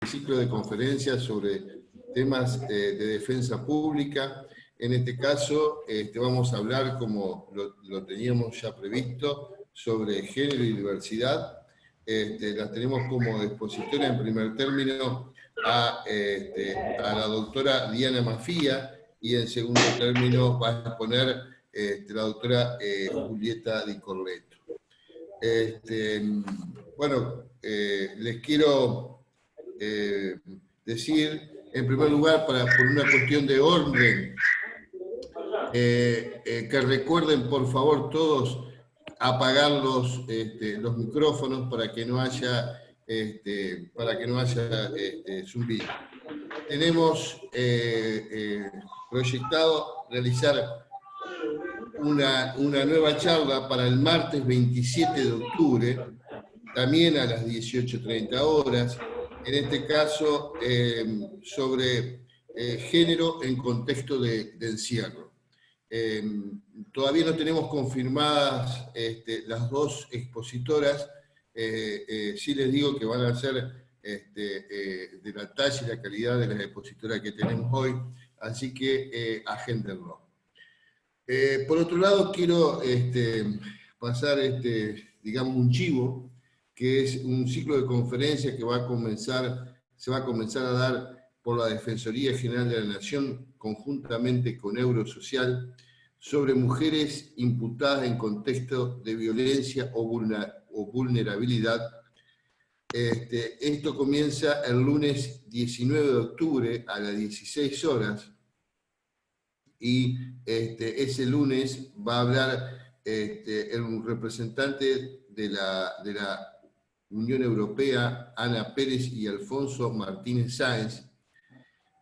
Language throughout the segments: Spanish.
ciclo de conferencias sobre temas de defensa pública. En este caso vamos a hablar, como lo teníamos ya previsto, sobre género y diversidad. La tenemos como expositora en primer término a la doctora Diana Mafía, y en segundo término va a exponer la doctora Julieta Di Corleto. Les quiero decir, en primer lugar, por una cuestión de orden, que recuerden, por favor, todos apagar los micrófonos para que no haya zumbido. Tenemos proyectado realizar una nueva charla para el martes 27 de octubre, también a las 18:30 horas, en este caso sobre género en contexto de encierro. Todavía no tenemos confirmadas las dos expositoras, sí les digo que van a ser de la talla y la calidad de las expositoras que tenemos hoy, así que agéndenlo. Por otro lado, quiero pasar digamos, un chivo, que es un ciclo de conferencias que se va a comenzar a dar por la Defensoría General de la Nación, conjuntamente con Eurosocial, sobre mujeres imputadas en contexto de violencia o vulnerabilidad. Esto comienza el lunes 19 de octubre a las 16 horas, y ese lunes va a hablar un representante de la Unión Europea, Ana Pérez y Alfonso Martínez Sáenz,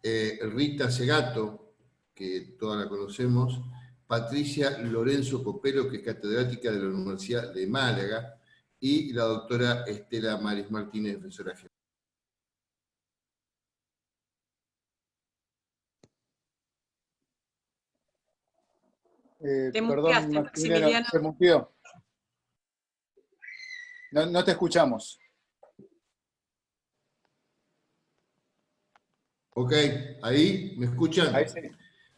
Rita Segato, que todas la conocemos, Patricia Lorenzo Copelo, que es catedrática de la Universidad de Málaga, y la doctora Estela Maris Martínez, defensora general. Perdón, Maximiliano, se muteó. No te escuchamos. Ok, ¿ahí me escuchan? Ahí sí.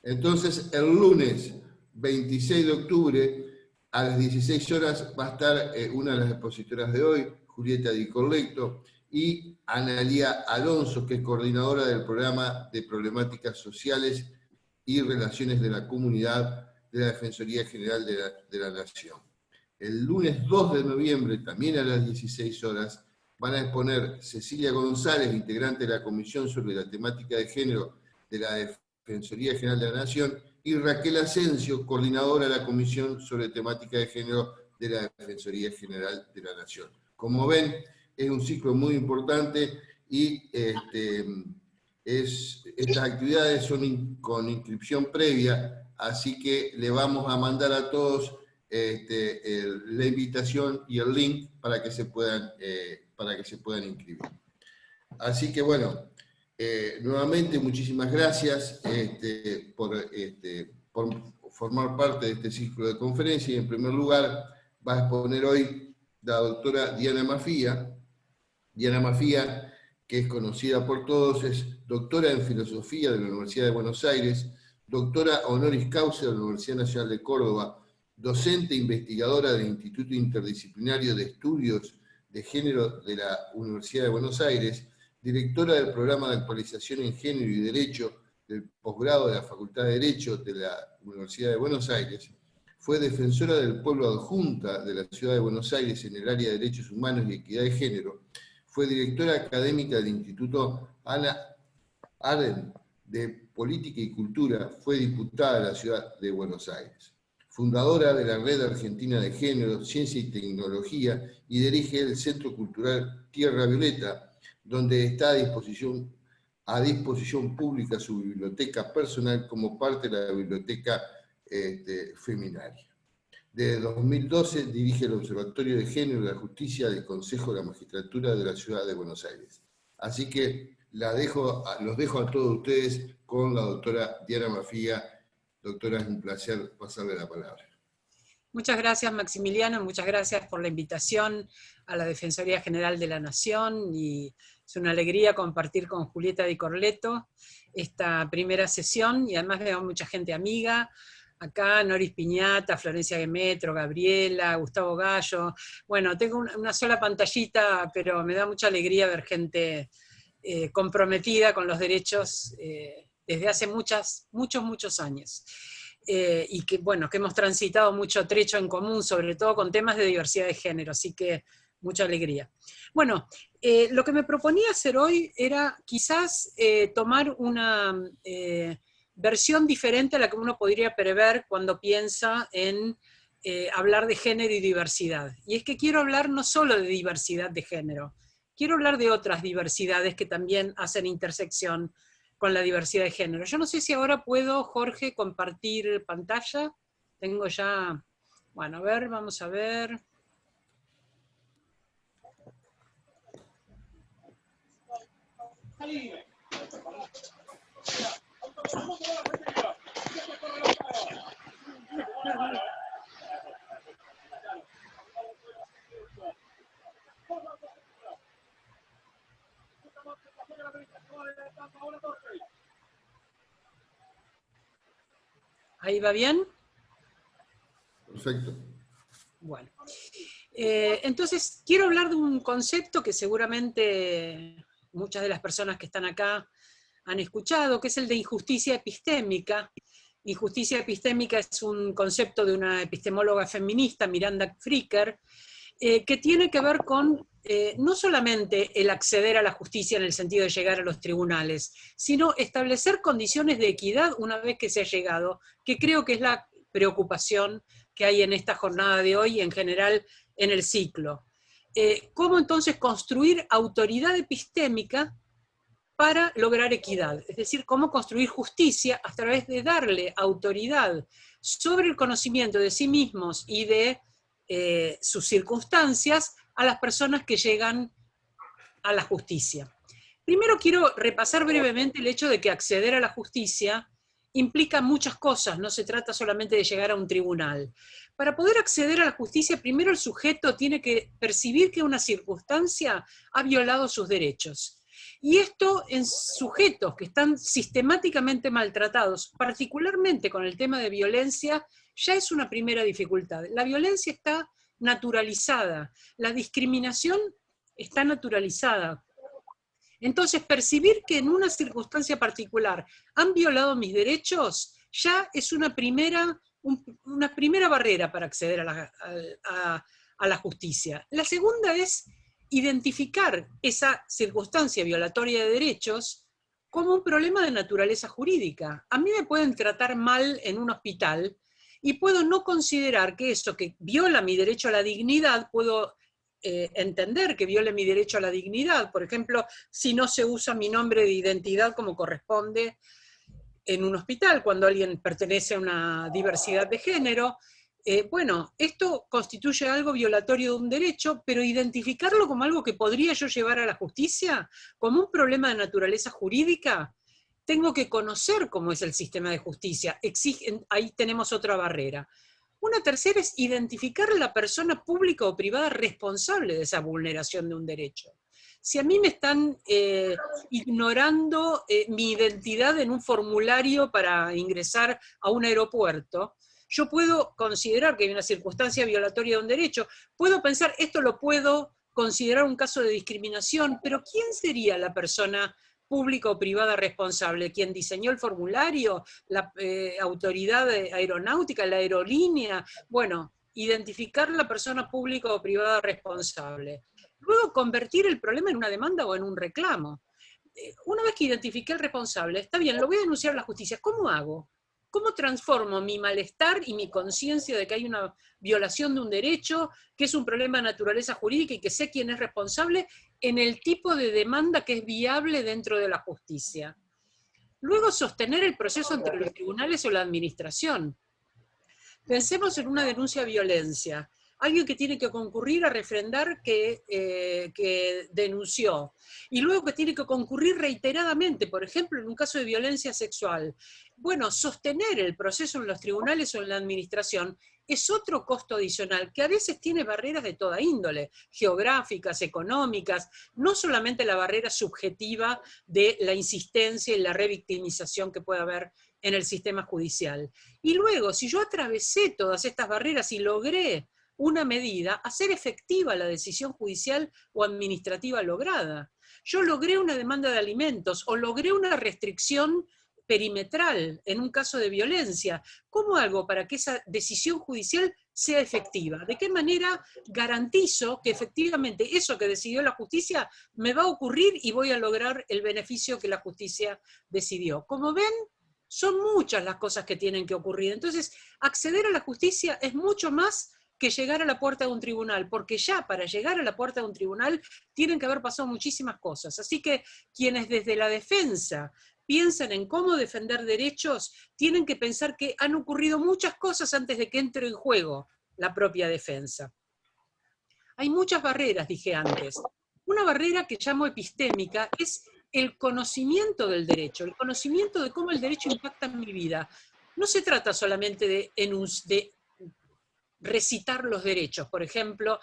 Entonces, el lunes 26 de octubre, a las 16 horas, va a estar una de las expositoras de hoy, Julieta Di Corleto, y Analía Alonso, que es coordinadora del programa de problemáticas sociales y relaciones de la comunidad de la Defensoría General de la Nación. El lunes 2 de noviembre, también a las 16 horas, van a exponer Cecilia González, integrante de la Comisión sobre la Temática de Género de la Defensoría General de la Nación, y Raquel Asensio, coordinadora de la Comisión sobre Temática de Género de la Defensoría General de la Nación. Como ven, es un ciclo muy importante, y estas actividades son con inscripción previa, así que le vamos a mandar a todos la invitación y el link para que se puedan inscribir. Así que bueno, nuevamente muchísimas gracias por formar parte de este ciclo de conferencias. Y en primer lugar va a exponer hoy la doctora Diana Mafía. Diana Mafía, que es conocida por todos, es doctora en Filosofía de la Universidad de Buenos Aires, doctora honoris causa de la Universidad Nacional de Córdoba, docente e investigadora del Instituto Interdisciplinario de Estudios de Género de la Universidad de Buenos Aires, directora del Programa de Actualización en Género y Derecho del posgrado de la Facultad de Derecho de la Universidad de Buenos Aires, fue defensora del pueblo adjunta de la Ciudad de Buenos Aires en el área de Derechos Humanos y Equidad de Género, fue directora académica del Instituto Hannah Arendt de Política y Cultura, fue diputada de la Ciudad de Buenos Aires. Fundadora de la Red Argentina de Género, Ciencia y Tecnología, y dirige el Centro Cultural Tierra Violeta, donde está a disposición pública su biblioteca personal como parte de la biblioteca feminaria. Desde 2012 dirige el Observatorio de Género y la Justicia del Consejo de la Magistratura de la Ciudad de Buenos Aires. Así que los dejo a todos ustedes con la doctora Diana Mafía. Doctora, es un placer pasarle la palabra. Muchas gracias, Maximiliano, muchas gracias por la invitación a la Defensoría General de la Nación, y Es una alegría compartir con Julieta Di Corleto esta primera sesión, y además veo mucha gente amiga. Acá Noris Piñata, Florencia Gemetro, Gabriela, Gustavo Gallo. Bueno, tengo una sola pantallita, pero me da mucha alegría ver gente comprometida con los derechos desde hace muchos años. Y que, bueno, que hemos transitado mucho trecho en común, sobre todo con temas de diversidad de género, así que mucha alegría. Bueno, lo que me proponía hacer hoy era quizás tomar una versión diferente a la que uno podría prever cuando piensa en hablar de género y diversidad. Y es que quiero hablar no solo de diversidad de género, quiero hablar de otras diversidades que también hacen intersección con la diversidad de género. Yo no sé si ahora puedo, Jorge, compartir pantalla. Tengo ya, bueno, a ver, vamos a ver. ¿Ahí va bien? Perfecto. Bueno. Entonces, quiero hablar de un concepto que seguramente muchas de las personas que están acá han escuchado, que es el de injusticia epistémica. Injusticia epistémica es un concepto de una epistemóloga feminista, Miranda Fricker, que tiene que ver con no solamente el acceder a la justicia en el sentido de llegar a los tribunales, sino establecer condiciones de equidad una vez que se ha llegado, que creo que es la preocupación que hay en esta jornada de hoy y en general en el ciclo. ¿Cómo entonces construir autoridad epistémica para lograr equidad? Es decir, cómo construir justicia a través de darle autoridad sobre el conocimiento de sí mismos y de sus circunstancias a las personas que llegan a la justicia. Primero quiero repasar brevemente el hecho de que acceder a la justicia implica muchas cosas, no se trata solamente de llegar a un tribunal. Para poder acceder a la justicia, primero el sujeto tiene que percibir que una circunstancia ha violado sus derechos. Y esto en sujetos que están sistemáticamente maltratados, particularmente con el tema de violencia, ya es una primera dificultad. La violencia está naturalizada, la discriminación está naturalizada. Entonces, percibir que en una circunstancia particular han violado mis derechos ya es una primera barrera para acceder a la justicia. La segunda es identificar esa circunstancia violatoria de derechos como un problema de naturaleza jurídica. A mí me pueden tratar mal en un hospital y puedo no considerar que eso que viola mi derecho a la dignidad, puedo entender que viole mi derecho a la dignidad. Por ejemplo, si no se usa mi nombre de identidad como corresponde en un hospital, cuando alguien pertenece a una diversidad de género, bueno, esto constituye algo violatorio de un derecho, pero identificarlo como algo que podría yo llevar a la justicia, como un problema de naturaleza jurídica, tengo que conocer cómo es el sistema de justicia. Ahí tenemos otra barrera. Una tercera es identificar a la persona pública o privada responsable de esa vulneración de un derecho. Si a mí me están ignorando mi identidad en un formulario para ingresar a un aeropuerto, yo puedo considerar que hay una circunstancia violatoria de un derecho, puedo pensar, esto lo puedo considerar un caso de discriminación, pero ¿quién sería la persona pública o privada responsable? ¿Quién diseñó el formulario? ¿La autoridad aeronáutica? ¿La aerolínea? Bueno, identificar la persona pública o privada responsable. Luego convertir el problema en una demanda o en un reclamo. Una vez que identifiqué el responsable, está bien, lo voy a denunciar a la justicia. ¿Cómo hago? ¿Cómo transformo mi malestar y mi conciencia de que hay una violación de un derecho, que es un problema de naturaleza jurídica y que sé quién es responsable, en el tipo de demanda que es viable dentro de la justicia? Luego, sostener el proceso entre los tribunales o la administración. Pensemos en una denuncia de violencia. Alguien que tiene que concurrir a refrendar que denunció, y luego que tiene que concurrir reiteradamente, por ejemplo, en un caso de violencia sexual. Bueno, sostener el proceso en los tribunales o en la administración es otro costo adicional que a veces tiene barreras de toda índole, geográficas, económicas, no solamente la barrera subjetiva de la insistencia y la revictimización que puede haber en el sistema judicial. Y luego, si yo atravesé todas estas barreras y logré una medida, hacer efectiva la decisión judicial o administrativa lograda. Yo logré una demanda de alimentos o logré una restricción perimetral en un caso de violencia. ¿Cómo hago para que esa decisión judicial sea efectiva? ¿De qué manera garantizo que efectivamente eso que decidió la justicia me va a ocurrir y voy a lograr el beneficio que la justicia decidió? Como ven, son muchas las cosas que tienen que ocurrir. Entonces, acceder a la justicia es mucho más que llegar a la puerta de un tribunal, porque ya para llegar a la puerta de un tribunal tienen que haber pasado muchísimas cosas. Así que quienes desde la defensa piensan en cómo defender derechos, tienen que pensar que han ocurrido muchas cosas antes de que entre en juego la propia defensa. Hay muchas barreras, dije antes. Una barrera que llamo epistémica es el conocimiento del derecho, el conocimiento de cómo el derecho impacta en mi vida. No se trata solamente de recitar los derechos, por ejemplo,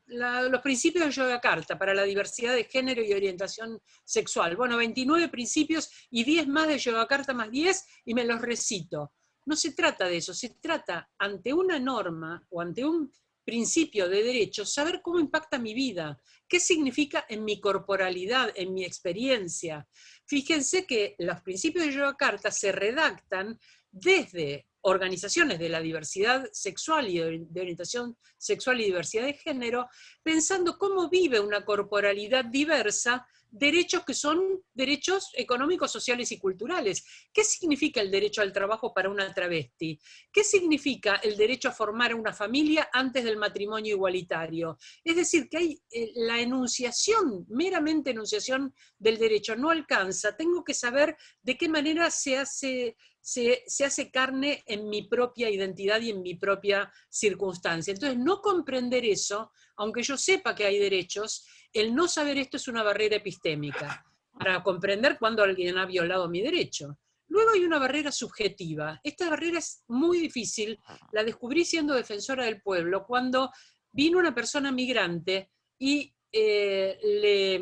los principios de Yogyakarta para la diversidad de género y orientación sexual. Bueno, 29 principios y 10 más de Yogyakarta más 10 y me los recito. No se trata de eso, se trata ante una norma o ante un principio de derecho, saber cómo impacta mi vida, qué significa en mi corporalidad, en mi experiencia. Fíjense que los principios de Yogyakarta se redactan desde organizaciones de la diversidad sexual y de orientación sexual y diversidad de género, pensando cómo vive una corporalidad diversa, derechos que son derechos económicos, sociales y culturales. ¿Qué significa el derecho al trabajo para una travesti? ¿Qué significa el derecho a formar una familia antes del matrimonio igualitario? Es decir, que hay la enunciación, meramente enunciación del derecho no alcanza, tengo que saber de qué manera se hace carne en mi propia identidad y en mi propia circunstancia. Entonces, no comprender eso, aunque yo sepa que hay derechos, el no saber esto es una barrera epistémica, para comprender cuando alguien ha violado mi derecho. Luego hay una barrera subjetiva. Esta barrera es muy difícil, la descubrí siendo defensora del pueblo, cuando vino una persona migrante y le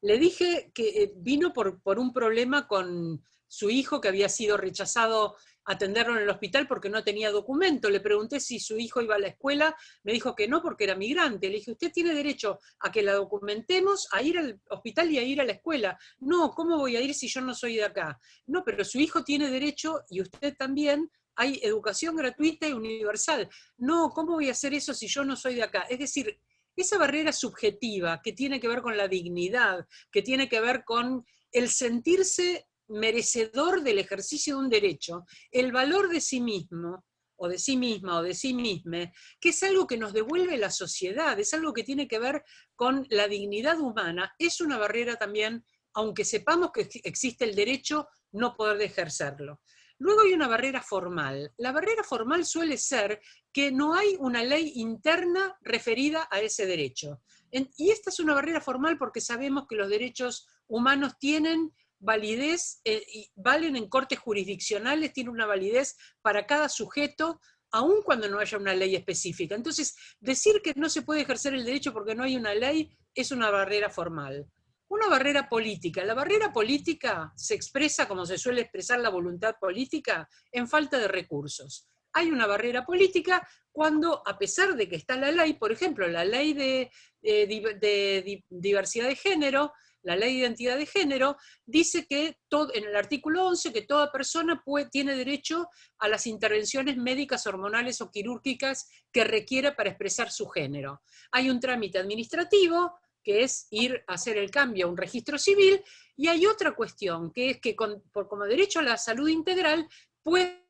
dije que vino por un problema con su hijo que había sido rechazado atenderlo en el hospital porque no tenía documento. Le pregunté si su hijo iba a la escuela, me dijo que no porque era migrante. Le dije, usted tiene derecho a que la documentemos, a ir al hospital y a ir a la escuela. No, ¿cómo voy a ir si yo no soy de acá? No, pero su hijo tiene derecho y usted también, hay educación gratuita y universal. No, ¿cómo voy a hacer eso si yo no soy de acá? Es decir, esa barrera subjetiva que tiene que ver con la dignidad, que tiene que ver con el sentirse merecedor del ejercicio de un derecho, el valor de sí mismo, o de sí misma, o de sí misma, que es algo que nos devuelve la sociedad, es algo que tiene que ver con la dignidad humana, es una barrera también, aunque sepamos que existe el derecho, no poder ejercerlo. Luego hay una barrera formal. La barrera formal suele ser que no hay una ley interna referida a ese derecho. Y esta es una barrera formal porque sabemos que los derechos humanos tienen validez y valen en cortes jurisdiccionales, tienen una validez para cada sujeto, aun cuando no haya una ley específica. Entonces, decir que no se puede ejercer el derecho porque no hay una ley es una barrera formal. Una barrera política. La barrera política se expresa, como se suele expresar la voluntad política, en falta de recursos. Hay una barrera política cuando, a pesar de que está la ley, por ejemplo, la ley de diversidad de género, la ley de identidad de género, dice que en el artículo 11 que toda persona tiene derecho a las intervenciones médicas, hormonales o quirúrgicas que requiera para expresar su género. Hay un trámite administrativo, que es ir a hacer el cambio a un registro civil, y hay otra cuestión, que es que como derecho a la salud integral puede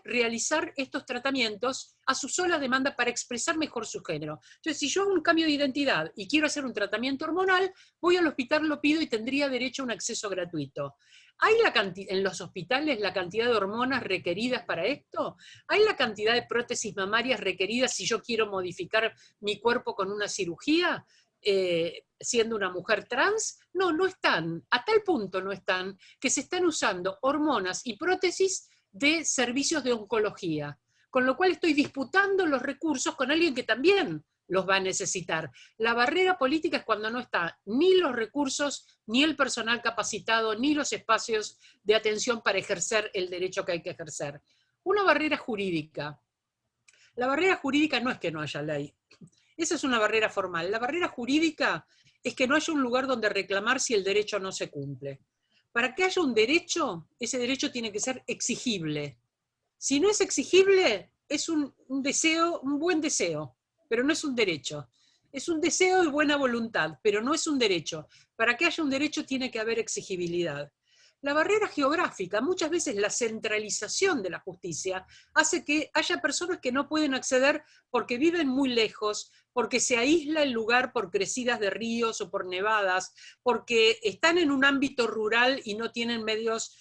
realizar estos tratamientos a su sola demanda para expresar mejor su género. Entonces, si yo hago un cambio de identidad y quiero hacer un tratamiento hormonal, voy al hospital, lo pido y tendría derecho a un acceso gratuito. ¿Hay en los hospitales la cantidad de hormonas requeridas para esto? ¿Hay la cantidad de prótesis mamarias requeridas si yo quiero modificar mi cuerpo con una cirugía? Siendo una mujer trans, no están, a tal punto no están, que se están usando hormonas y prótesis de servicios de oncología, con lo cual estoy disputando los recursos con alguien que también los va a necesitar. La barrera política es cuando no está ni los recursos, ni el personal capacitado, ni los espacios de atención para ejercer el derecho que hay que ejercer. Una barrera jurídica. La barrera jurídica no es que no haya ley. Esa es una barrera formal. La barrera jurídica es que no haya un lugar donde reclamar si el derecho no se cumple. Para que haya un derecho, ese derecho tiene que ser exigible. Si no es exigible, es un deseo, un buen deseo, pero no es un derecho. Es un deseo de buena voluntad, pero no es un derecho. Para que haya un derecho tiene que haber exigibilidad. La barrera geográfica, muchas veces la centralización de la justicia, hace que haya personas que no pueden acceder porque viven muy lejos, porque se aísla el lugar por crecidas de ríos o por nevadas, porque están en un ámbito rural y no tienen medios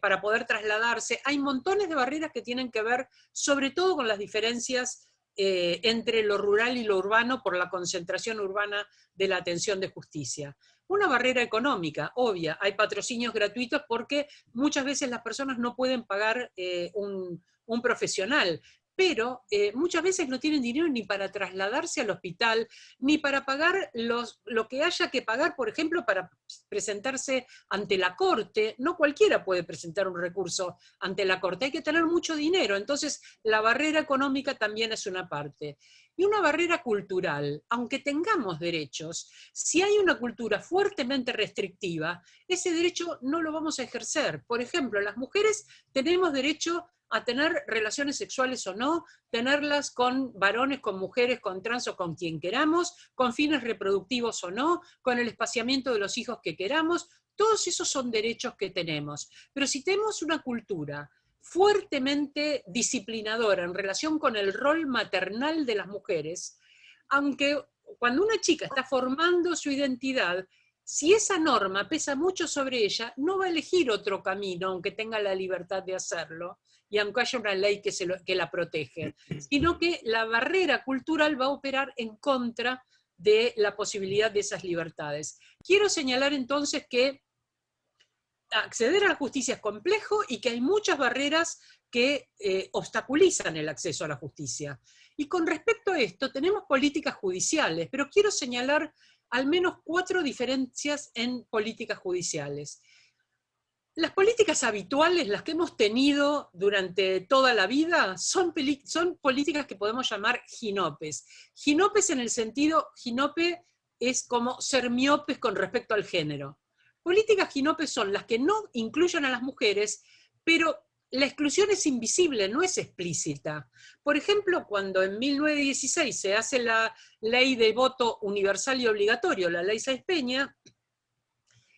para poder trasladarse. Hay montones de barreras que tienen que ver sobre todo con las diferencias entre lo rural y lo urbano por la concentración urbana de la atención de justicia. Una barrera económica, obvia, hay patrocinios gratuitos porque muchas veces las personas no pueden pagar un profesional, pero muchas veces no tienen dinero ni para trasladarse al hospital, ni para pagar lo que haya que pagar, por ejemplo, para presentarse ante la corte. No cualquiera puede presentar un recurso ante la corte, hay que tener mucho dinero, entonces la barrera económica también es una parte. Y una barrera cultural, aunque tengamos derechos, si hay una cultura fuertemente restrictiva, ese derecho no lo vamos a ejercer. Por ejemplo, las mujeres tenemos derecho a tener relaciones sexuales o no, tenerlas con varones, con mujeres, con trans o con quien queramos, con fines reproductivos o no, con el espaciamiento de los hijos que queramos, todos esos son derechos que tenemos. Pero si tenemos una cultura fuertemente disciplinadora en relación con el rol maternal de las mujeres, aunque cuando una chica está formando su identidad, si esa norma pesa mucho sobre ella, no va a elegir otro camino, aunque tenga la libertad de hacerlo, y aunque haya una ley que la protege, sino que la barrera cultural va a operar en contra de la posibilidad de esas libertades. Quiero señalar entonces que acceder a la justicia es complejo y que hay muchas barreras que obstaculizan el acceso a la justicia. Y con respecto a esto, tenemos políticas judiciales, pero quiero señalar al menos 4 diferencias en políticas judiciales. Las políticas habituales, las que hemos tenido durante toda la vida, son políticas que podemos llamar ginopes. Ginopes en el sentido, ginope es como ser miopes con respecto al género. Políticas ginopes son las que no incluyen a las mujeres, pero la exclusión es invisible, no es explícita. Por ejemplo, cuando en 1916 se hace la ley de voto universal y obligatorio, la ley Sáenz-Peña,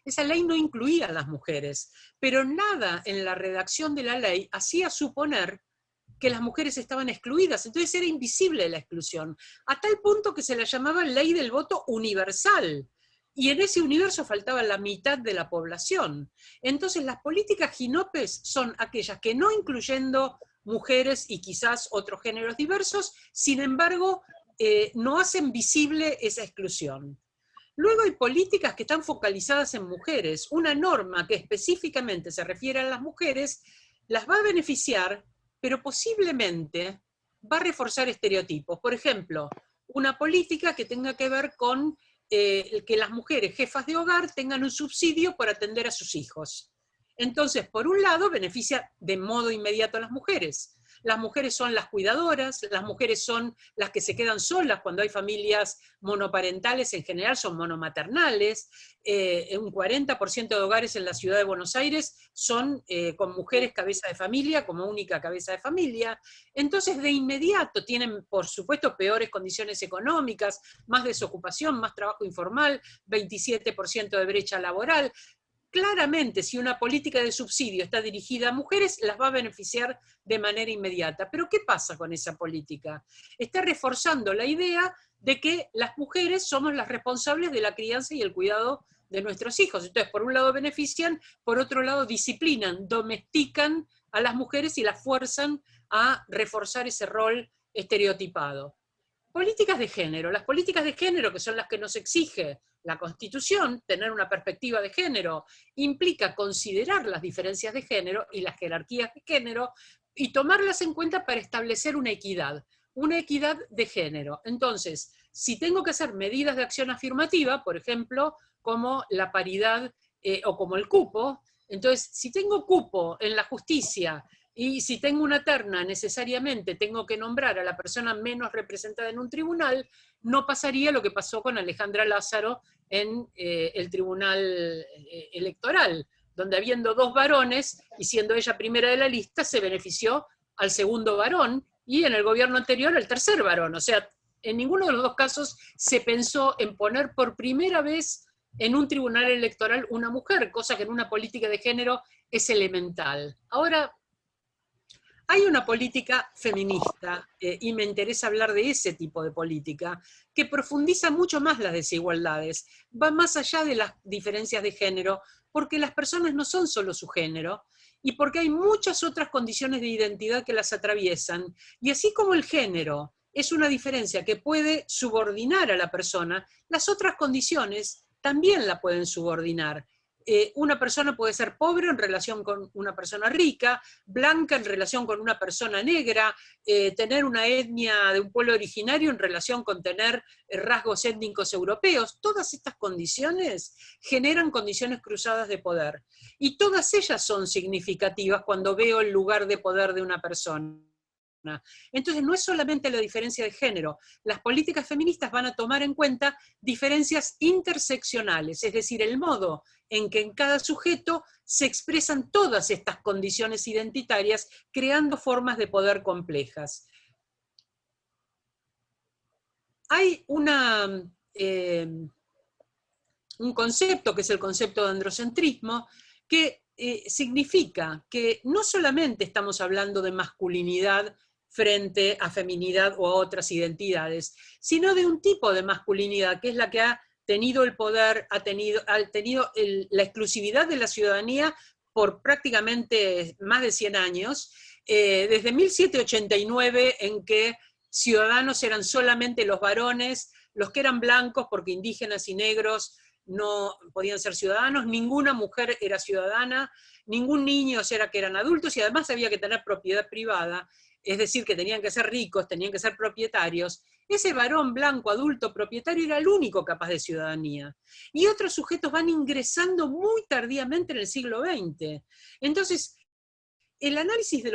esa ley no incluía a las mujeres, pero nada en la redacción de la ley hacía suponer que las mujeres estaban excluidas, entonces era invisible la exclusión, a tal punto que se la llamaba ley del voto universal, y en ese universo faltaba la mitad de la población. Entonces las políticas ginopes son aquellas que no incluyendo mujeres y quizás otros géneros diversos, sin embargo, no hacen visible esa exclusión. Luego hay políticas que están focalizadas en mujeres. Una norma que específicamente se refiere a las mujeres las va a beneficiar, pero posiblemente va a reforzar estereotipos. Por ejemplo, una política que tenga que ver con que las mujeres jefas de hogar tengan un subsidio por atender a sus hijos. Entonces, por un lado, beneficia de modo inmediato a las mujeres. Las mujeres son las cuidadoras, las mujeres son las que se quedan solas cuando hay familias monoparentales, en general son monomaternales. Un 40% de hogares en la ciudad de Buenos Aires son con mujeres cabeza de familia, como única cabeza de familia. Entonces, de inmediato tienen, por supuesto, peores condiciones económicas, más desocupación, más trabajo informal, 27% de brecha laboral. Claramente, si una política de subsidio está dirigida a mujeres, las va a beneficiar de manera inmediata. Pero ¿qué pasa con esa política? Está reforzando la idea de que las mujeres somos las responsables de la crianza y el cuidado de nuestros hijos. Entonces, por un lado benefician, por otro lado disciplinan, domestican a las mujeres y las fuerzan a reforzar ese rol estereotipado. Políticas de género. Las políticas de género, que son las que nos exige la Constitución, tener una perspectiva de género, implica considerar las diferencias de género y las jerarquías de género y tomarlas en cuenta para establecer una equidad de género. Entonces, si tengo que hacer medidas de acción afirmativa, por ejemplo, como la paridad o como el cupo, entonces, si tengo cupo en la justicia y si tengo una terna, necesariamente tengo que nombrar a la persona menos representada en un tribunal, no pasaría lo que pasó con Alejandra Lázaro en el tribunal electoral, donde habiendo 2 varones y siendo ella primera de la lista, se benefició al segundo varón y en el gobierno anterior al tercer varón. O sea, en ninguno de los 2 casos se pensó en poner por primera vez en un tribunal electoral una mujer, cosa que en una política de género es elemental. Ahora, hay una política feminista, y me interesa hablar de ese tipo de política, que profundiza mucho más las desigualdades, va más allá de las diferencias de género, porque las personas no son solo su género, y porque hay muchas otras condiciones de identidad que las atraviesan, y así como el género es una diferencia que puede subordinar a la persona, las otras condiciones también la pueden subordinar. Una persona puede ser pobre en relación con una persona rica, blanca en relación con una persona negra, tener una etnia de un pueblo originario en relación con tener rasgos étnicos europeos. Todas estas condiciones generan condiciones cruzadas de poder. Y todas ellas son significativas cuando veo el lugar de poder de una persona. Entonces no es solamente la diferencia de género, las políticas feministas van a tomar en cuenta diferencias interseccionales, es decir, el modo en que en cada sujeto se expresan todas estas condiciones identitarias, creando formas de poder complejas. Hay un concepto, que es el concepto de androcentrismo, que significa que no solamente estamos hablando de masculinidad frente a feminidad o a otras identidades, sino de un tipo de masculinidad, que es la que ha tenido el poder, ha tenido la exclusividad de la ciudadanía por prácticamente más de 100 años, desde 1789, en que ciudadanos eran solamente los varones, los que eran blancos, porque indígenas y negros no podían ser ciudadanos, ninguna mujer era ciudadana, ningún niño era que eran adultos, y además había que tener propiedad privada, es decir, que tenían que ser ricos, tenían que ser propietarios. Ese varón blanco adulto propietario era el único capaz de ciudadanía. Y otros sujetos van ingresando muy tardíamente en el siglo XX. Entonces, el análisis de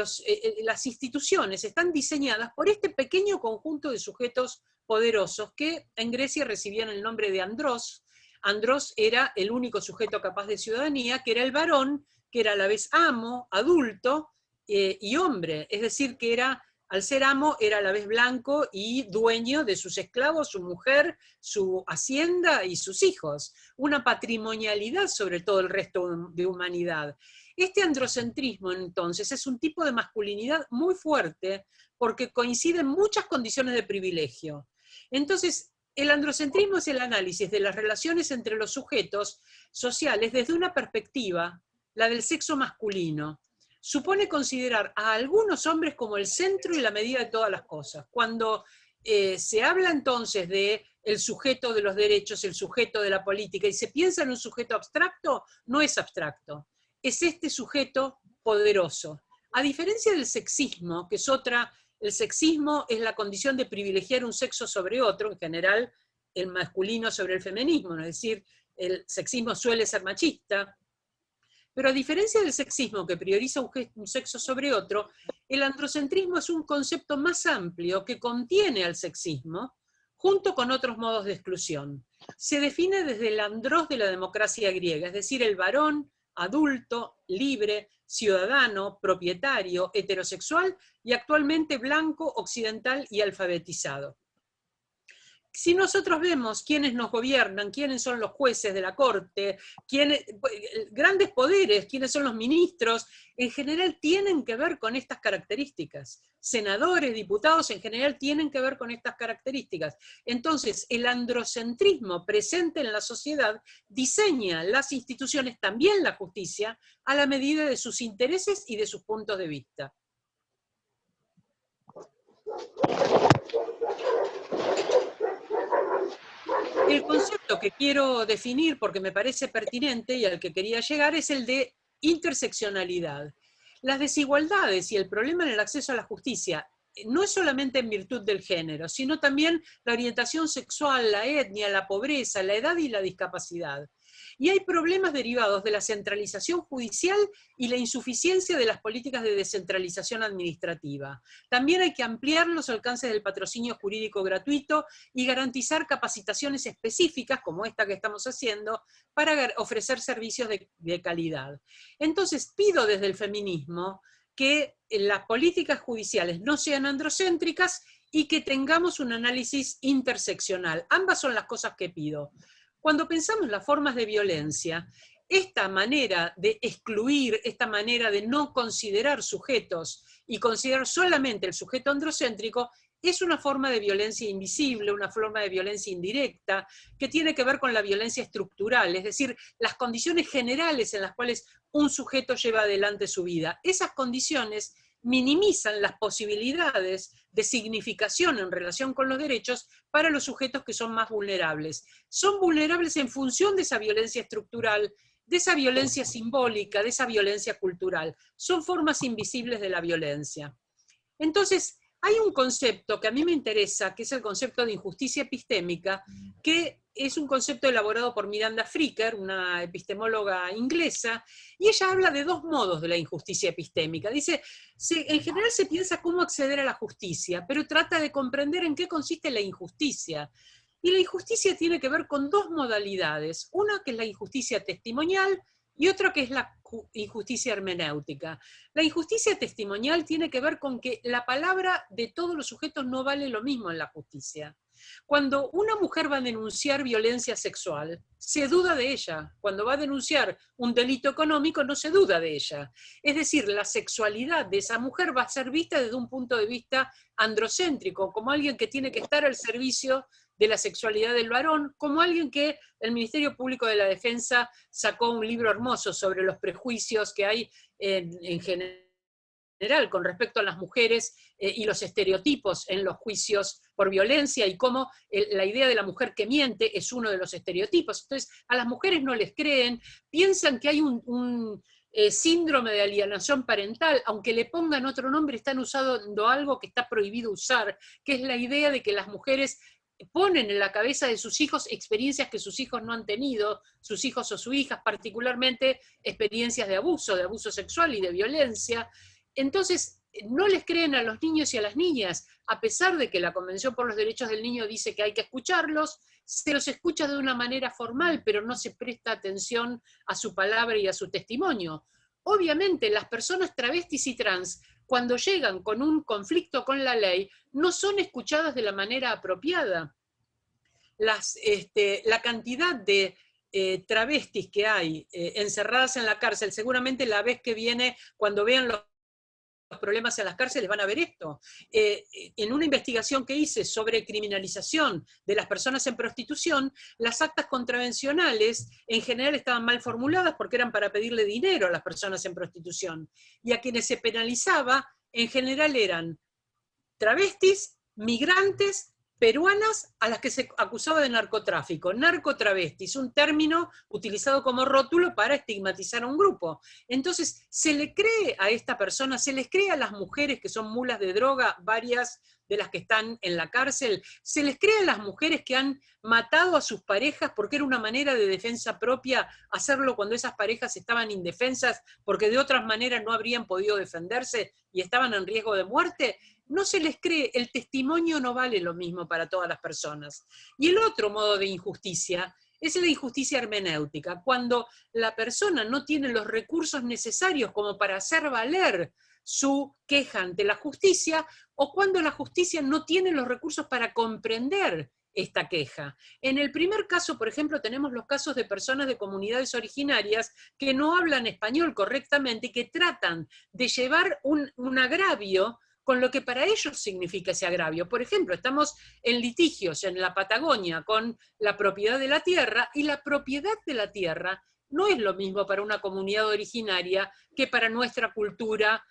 las instituciones están diseñadas por este pequeño conjunto de sujetos poderosos que en Grecia recibían el nombre de andrós. Andrós era el único sujeto capaz de ciudadanía, que era el varón, que era a la vez amo, adulto y hombre. Es decir, que era, al ser amo, era a la vez blanco y dueño de sus esclavos, su mujer, su hacienda y sus hijos. Una patrimonialidad sobre todo el resto de humanidad. Este androcentrismo, entonces, es un tipo de masculinidad muy fuerte porque coinciden muchas condiciones de privilegio. Entonces, el androcentrismo es el análisis de las relaciones entre los sujetos sociales desde una perspectiva, la del sexo masculino. Supone considerar a algunos hombres como el centro y la medida de todas las cosas. Cuando se habla entonces de el sujeto de los derechos, el sujeto de la política, y se piensa en un sujeto abstracto, no es abstracto. Es este sujeto poderoso. A diferencia del sexismo, que es otra, el sexismo es la condición de privilegiar un sexo sobre otro, en general el masculino sobre el feminismo, es decir, el sexismo suele ser machista, pero a diferencia del sexismo que prioriza un sexo sobre otro, el androcentrismo es un concepto más amplio que contiene al sexismo, junto con otros modos de exclusión. Se define desde el andrós de la democracia griega, es decir, el varón, adulto, libre, ciudadano, propietario, heterosexual y actualmente blanco, occidental y alfabetizado. Si nosotros vemos quiénes nos gobiernan, quiénes son los jueces de la corte, grandes poderes, quiénes son los ministros, en general tienen que ver con estas características. Senadores, diputados, en general tienen que ver con estas características. Entonces, el androcentrismo presente en la sociedad diseña las instituciones, también la justicia, a la medida de sus intereses y de sus puntos de vista. El concepto que quiero definir, porque me parece pertinente y al que quería llegar, es el de interseccionalidad. Las desigualdades y el problema en el acceso a la justicia no es solamente en virtud del género, sino también la orientación sexual, la etnia, la pobreza, la edad y la discapacidad. Y hay problemas derivados de la centralización judicial y la insuficiencia de las políticas de descentralización administrativa. También hay que ampliar los alcances del patrocinio jurídico gratuito y garantizar capacitaciones específicas, como esta que estamos haciendo, para ofrecer servicios de calidad. Entonces pido desde el feminismo que las políticas judiciales no sean androcéntricas y que tengamos un análisis interseccional. Ambas son las cosas que pido. Cuando pensamos las formas de violencia, esta manera de excluir, esta manera de no considerar sujetos y considerar solamente el sujeto androcéntrico, es una forma de violencia invisible, una forma de violencia indirecta, que tiene que ver con la violencia estructural, es decir, las condiciones generales en las cuales un sujeto lleva adelante su vida. Esas condiciones minimizan las posibilidades de significación en relación con los derechos para los sujetos que son más vulnerables. Son vulnerables en función de esa violencia estructural, de esa violencia simbólica, de esa violencia cultural. Son formas invisibles de la violencia. Entonces, hay un concepto que a mí me interesa, que es el concepto de injusticia epistémica, que es un concepto elaborado por Miranda Fricker, una epistemóloga inglesa, y ella habla de dos modos de la injusticia epistémica. Dice, en general se piensa cómo acceder a la justicia, pero trata de comprender en qué consiste la injusticia. Y la injusticia tiene que ver con dos modalidades, una que es la injusticia testimonial y otra que es la injusticia hermenéutica. La injusticia testimonial tiene que ver con que la palabra de todos los sujetos no vale lo mismo en la justicia. Cuando una mujer va a denunciar violencia sexual, se duda de ella. Cuando va a denunciar un delito económico, no se duda de ella. Es decir, la sexualidad de esa mujer va a ser vista desde un punto de vista androcéntrico, como alguien que tiene que estar al servicio de la sexualidad del varón, como alguien que el Ministerio Público de la Defensa sacó un libro hermoso sobre los prejuicios que hay en general con respecto a las mujeres y los estereotipos en los juicios por violencia y cómo la idea de la mujer que miente es uno de los estereotipos. Entonces, a las mujeres no les creen, piensan que hay un síndrome de alienación parental, aunque le pongan otro nombre, están usando algo que está prohibido usar, que es la idea de que las mujeres ponen en la cabeza de sus hijos experiencias que sus hijos no han tenido, sus hijos o sus hijas, particularmente experiencias de abuso sexual y de violencia. Entonces, no les creen a los niños y a las niñas, a pesar de que la Convención por los Derechos del Niño dice que hay que escucharlos, se los escucha de una manera formal, pero no se presta atención a su palabra y a su testimonio. Obviamente, las personas travestis y trans, cuando llegan con un conflicto con la ley, no son escuchadas de la manera apropiada. La cantidad de travestis que hay encerradas en la cárcel, seguramente la vez que viene, cuando vean los problemas en las cárceles, van a ver esto. En una investigación que hice sobre criminalización de las personas en prostitución, las actas contravencionales en general estaban mal formuladas porque eran para pedirle dinero a las personas en prostitución. Y a quienes se penalizaba, en general eran travestis, migrantes, peruanas a las que se acusaba de narcotráfico. Narcotravestis, un término utilizado como rótulo para estigmatizar a un grupo. Entonces, se le cree a esta persona, se les cree a las mujeres que son mulas de droga, varias de las que están en la cárcel, se les cree a las mujeres que han matado a sus parejas porque era una manera de defensa propia hacerlo cuando esas parejas estaban indefensas porque de otras maneras no habrían podido defenderse y estaban en riesgo de muerte. No se les cree, el testimonio no vale lo mismo para todas las personas. Y el otro modo de injusticia es la injusticia hermenéutica, cuando la persona no tiene los recursos necesarios como para hacer valer su queja ante la justicia, o cuando la justicia no tiene los recursos para comprender esta queja. En el primer caso, por ejemplo, tenemos los casos de personas de comunidades originarias que no hablan español correctamente y que tratan de llevar un agravio con lo que para ellos significa ese agravio. Por ejemplo, estamos en litigios en la Patagonia con la propiedad de la tierra, y la propiedad de la tierra no es lo mismo para una comunidad originaria que para nuestra cultura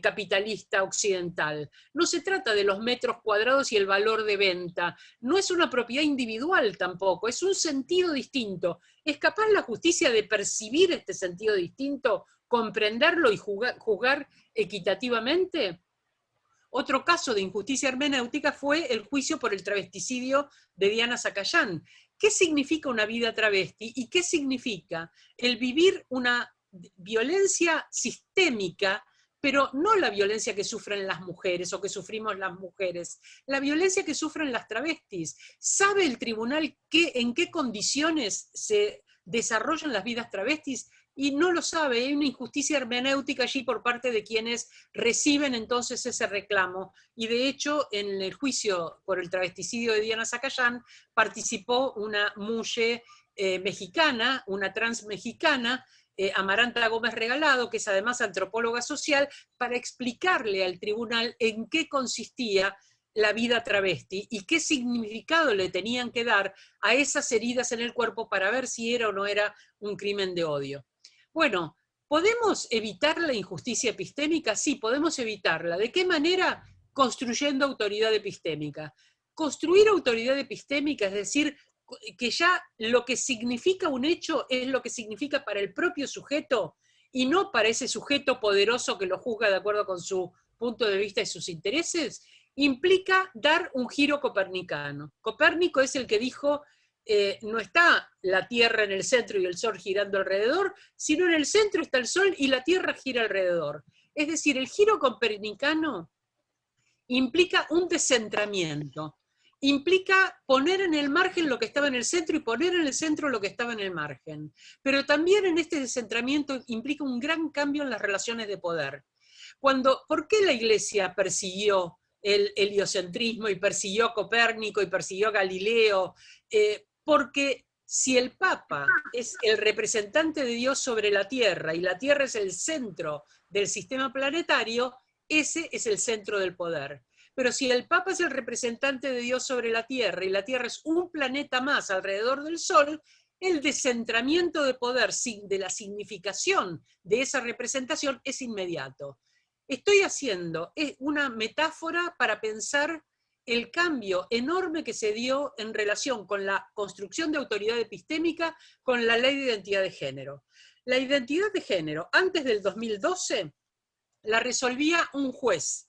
capitalista occidental. No se trata de los metros cuadrados y el valor de venta. No es una propiedad individual tampoco, es un sentido distinto. ¿Es capaz la justicia de percibir este sentido distinto, comprenderlo y juzgar equitativamente? Otro caso de injusticia hermenéutica fue el juicio por el travesticidio de Diana Zacayán. ¿Qué significa una vida travesti y qué significa el vivir una violencia sistémica, pero no la violencia que sufren las mujeres o que sufrimos las mujeres, la violencia que sufren las travestis? ¿Sabe el tribunal en qué condiciones se desarrollan las vidas travestis? Y no lo sabe, hay una injusticia hermenéutica allí por parte de quienes reciben entonces ese reclamo. Y de hecho, en el juicio por el travesticidio de Diana Zacayán, participó una mujer mexicana, una trans mexicana, Amaranta Gómez Regalado, que es además antropóloga social, para explicarle al tribunal en qué consistía la vida travesti y qué significado le tenían que dar a esas heridas en el cuerpo para ver si era o no era un crimen de odio. Bueno, ¿podemos evitar la injusticia epistémica? Sí, podemos evitarla. ¿De qué manera? Construyendo autoridad epistémica. Construir autoridad epistémica, es decir, que ya lo que significa un hecho es lo que significa para el propio sujeto y no para ese sujeto poderoso que lo juzga de acuerdo con su punto de vista y sus intereses, implica dar un giro copernicano. Copérnico es el que dijo: no está la Tierra en el centro y el Sol girando alrededor, sino en el centro está el Sol y la Tierra gira alrededor. Es decir, el giro copernicano implica un descentramiento, implica poner en el margen lo que estaba en el centro y poner en el centro lo que estaba en el margen. Pero también en este descentramiento implica un gran cambio en las relaciones de poder. ¿Por qué la Iglesia persiguió el heliocentrismo y persiguió a Copérnico y persiguió a Galileo? Porque si el Papa es el representante de Dios sobre la Tierra y la Tierra es el centro del sistema planetario, ese es el centro del poder. Pero si el Papa es el representante de Dios sobre la Tierra y la Tierra es un planeta más alrededor del Sol, el descentramiento de poder de la significación de esa representación es inmediato. Estoy haciendo una metáfora para pensar el cambio enorme que se dio en relación con la construcción de autoridad epistémica con la ley de identidad de género. La identidad de género, antes del 2012, la resolvía un juez.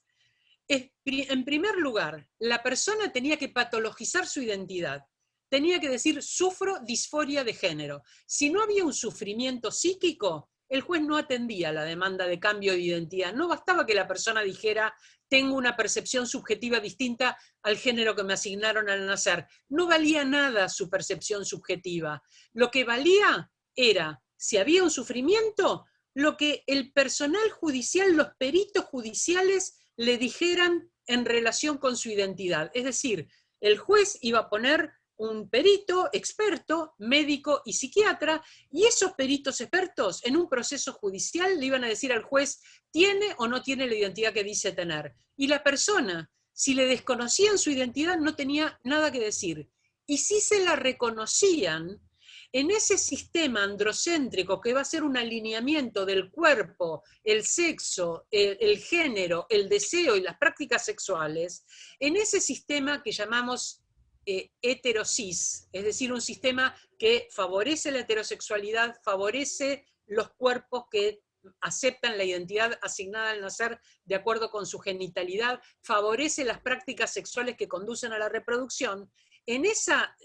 En primer lugar, la persona tenía que patologizar su identidad. Tenía que decir: sufro disforia de género. Si no había un sufrimiento psíquico, el juez no atendía la demanda de cambio de identidad. No bastaba que la persona dijera: tengo una percepción subjetiva distinta al género que me asignaron al nacer. No valía nada su percepción subjetiva. Lo que valía era, si había un sufrimiento, lo que el personal judicial, los peritos judiciales le dijeran en relación con su identidad. Es decir, el juez iba a poner un perito experto, médico y psiquiatra, y esos peritos expertos en un proceso judicial le iban a decir al juez: ¿tiene o no tiene la identidad que dice tener? Y la persona, si le desconocían su identidad, no tenía nada que decir. Y si se la reconocían, en ese sistema androcéntrico que va a ser un alineamiento del cuerpo, el sexo, el género, el deseo y las prácticas sexuales, en ese sistema que llamamos heterosis, es decir, un sistema que favorece la heterosexualidad, favorece los cuerpos que aceptan la identidad asignada al nacer de acuerdo con su genitalidad, favorece las prácticas sexuales que conducen a la reproducción. En esa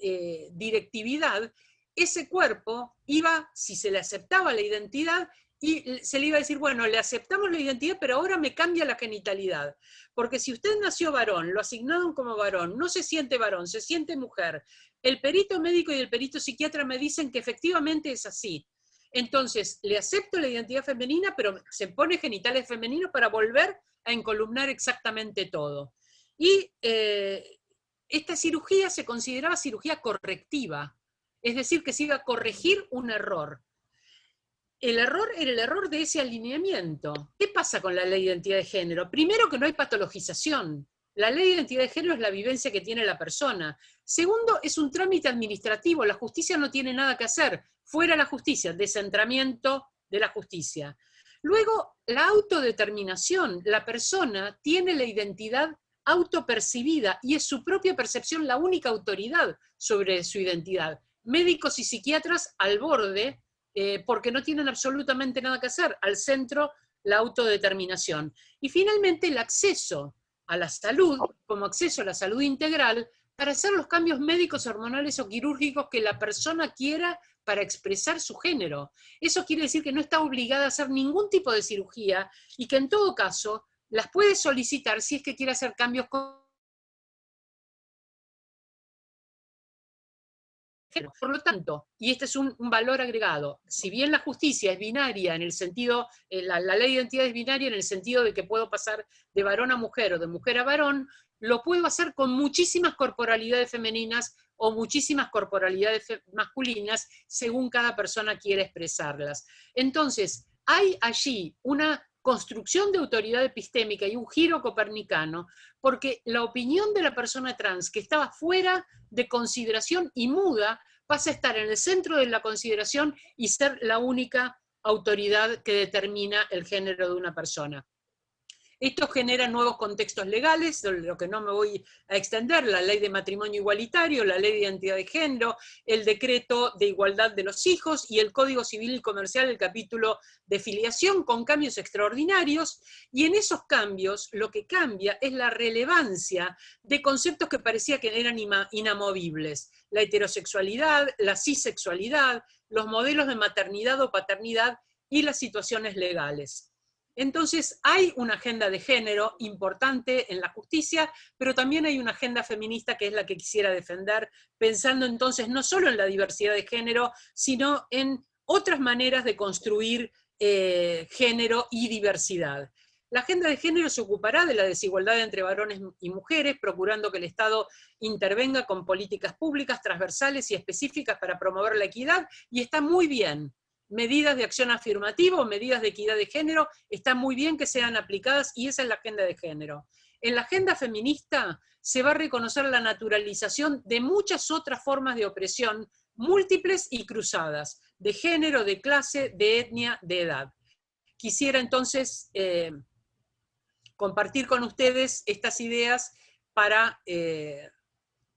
directividad, ese cuerpo iba, si se le aceptaba la identidad, y se le iba a decir: bueno, le aceptamos la identidad, pero ahora me cambia la genitalidad. Porque si usted nació varón, lo asignaron como varón, no se siente varón, se siente mujer, el perito médico y el perito psiquiatra me dicen que efectivamente es así. Entonces, le acepto la identidad femenina, pero se pone genitales femeninos para volver a encolumnar exactamente todo. Y esta cirugía se consideraba cirugía correctiva, es decir, que se iba a corregir un error. El error era el error de ese alineamiento. ¿Qué pasa con la ley de identidad de género? Primero, que no hay patologización. La ley de identidad de género es la vivencia que tiene la persona. Segundo, es un trámite administrativo. La justicia no tiene nada que hacer. Fuera la justicia, descentramiento de la justicia. Luego, la autodeterminación. La persona tiene la identidad autopercibida y es su propia percepción la única autoridad sobre su identidad. Médicos y psiquiatras al borde, porque no tienen absolutamente nada que hacer. Al centro, la autodeterminación. Y finalmente, el acceso a la salud, como acceso a la salud integral, para hacer los cambios médicos, hormonales o quirúrgicos que la persona quiera para expresar su género. Eso quiere decir que no está obligada a hacer ningún tipo de cirugía y que en todo caso las puede solicitar si es que quiere hacer cambios con... Por lo tanto, y este es un valor agregado, si bien la justicia es binaria en el sentido, la ley de identidad es binaria en el sentido de que puedo pasar de varón a mujer o de mujer a varón, lo puedo hacer con muchísimas corporalidades femeninas o muchísimas corporalidades masculinas según cada persona quiera expresarlas. Entonces, hay allí una construcción de autoridad epistémica y un giro copernicano, porque la opinión de la persona trans que estaba fuera de consideración y muda pasa a estar en el centro de la consideración y ser la única autoridad que determina el género de una persona. Esto genera nuevos contextos legales, de lo que no me voy a extender, la ley de matrimonio igualitario, la ley de identidad de género, el decreto de igualdad de los hijos y el Código Civil y Comercial, el capítulo de filiación, con cambios extraordinarios, y en esos cambios lo que cambia es la relevancia de conceptos que parecía que eran inamovibles: la heterosexualidad, la cisexualidad, los modelos de maternidad o paternidad y las situaciones legales. Entonces hay una agenda de género importante en la justicia, pero también hay una agenda feminista que es la que quisiera defender, pensando entonces no solo en la diversidad de género, sino en otras maneras de construir género y diversidad. La agenda de género se ocupará de la desigualdad entre varones y mujeres, procurando que el Estado intervenga con políticas públicas transversales y específicas para promover la equidad, y está muy bien. Medidas de acción afirmativa o medidas de equidad de género, está muy bien que sean aplicadas y esa es la agenda de género. En la agenda feminista se va a reconocer la naturalización de muchas otras formas de opresión, múltiples y cruzadas, de género, de clase, de etnia, de edad. Quisiera entonces compartir con ustedes estas ideas para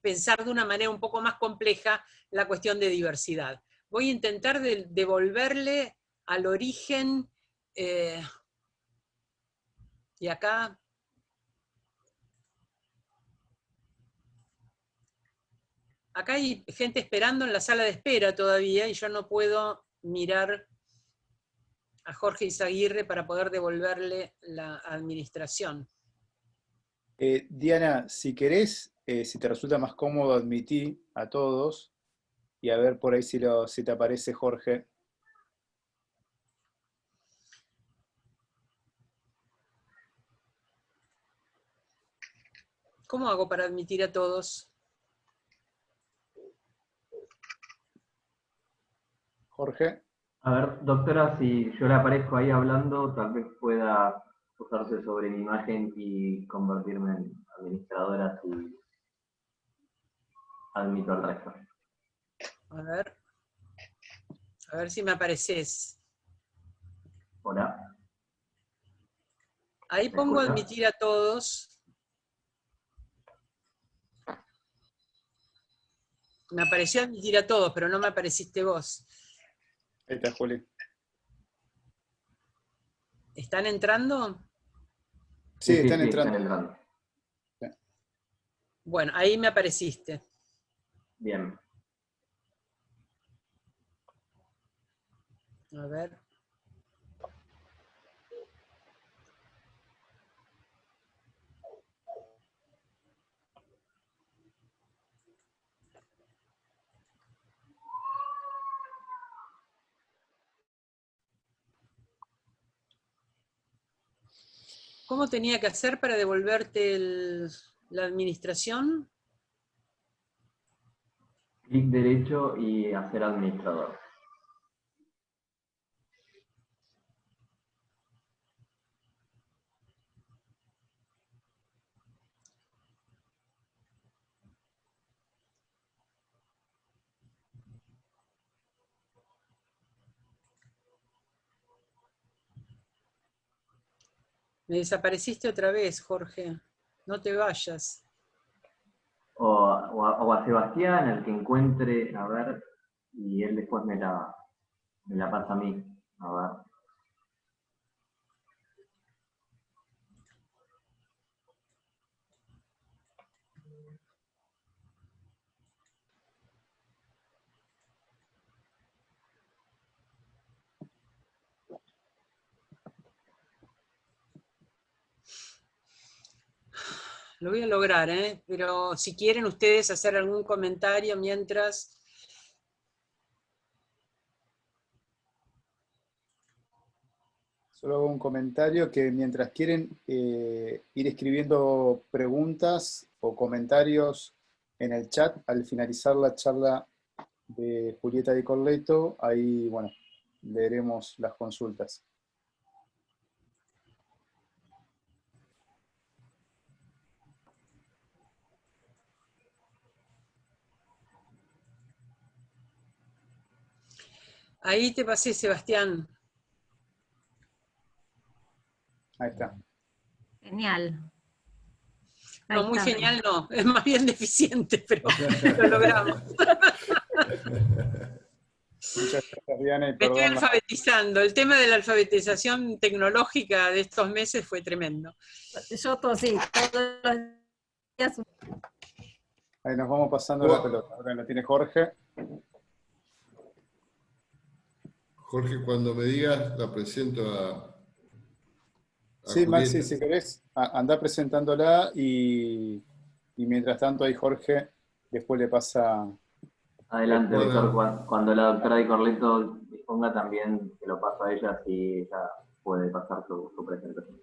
pensar de una manera un poco más compleja la cuestión de diversidad. Voy a intentar devolverle al origen, y acá hay gente esperando en la sala de espera todavía y yo no puedo mirar a Jorge Izaguirre para poder devolverle la administración. Diana, si querés, si te resulta más cómodo, admití a todos y a ver por ahí si te aparece Jorge. ¿Cómo hago para admitir a todos? Jorge. A ver, doctora, si yo le aparezco ahí hablando, tal vez pueda usarse sobre mi imagen y convertirme en administradora si admito al resto. A ver si me apareces. Hola. Ahí pongo admitir a todos. Me apareció admitir a todos, pero no me apareciste vos. Ahí está, Juli. ¿Están entrando? Sí, están entrando. Están entrando. Bueno, ahí me apareciste. Bien. A ver. ¿Cómo tenía que hacer para devolverte la administración? Clic derecho y hacer administrador. Me desapareciste otra vez, Jorge. No te vayas. O a Sebastián, el que encuentre, a ver, y él después me la pasa a mí. A ver. Lo voy a lograr, pero si quieren ustedes hacer algún comentario mientras... Solo hago un comentario que mientras quieren ir escribiendo preguntas o comentarios en el chat, al finalizar la charla de Julieta Di Corleto, ahí, bueno, leeremos las consultas. Ahí te pasé, Sebastián. Ahí está. Genial. No, Ahí muy está. genial no, es más bien deficiente, pero lo logramos. Muchas gracias, Diana, y Me estoy perdón. alfabetizando. El tema de la alfabetización tecnológica de estos meses fue tremendo. Yo tosí todos los días. Ahí nos vamos pasando la pelota. Ahora la tiene Jorge. Jorge, cuando me digas, la presento a Sí, Julieta. Maxi, si querés, anda presentándola y mientras tanto ahí Jorge después le pasa. Adelante, Bueno. doctor, cuando la doctora Di Corleto disponga también, se lo paso a ella, si ella puede pasar su presentación.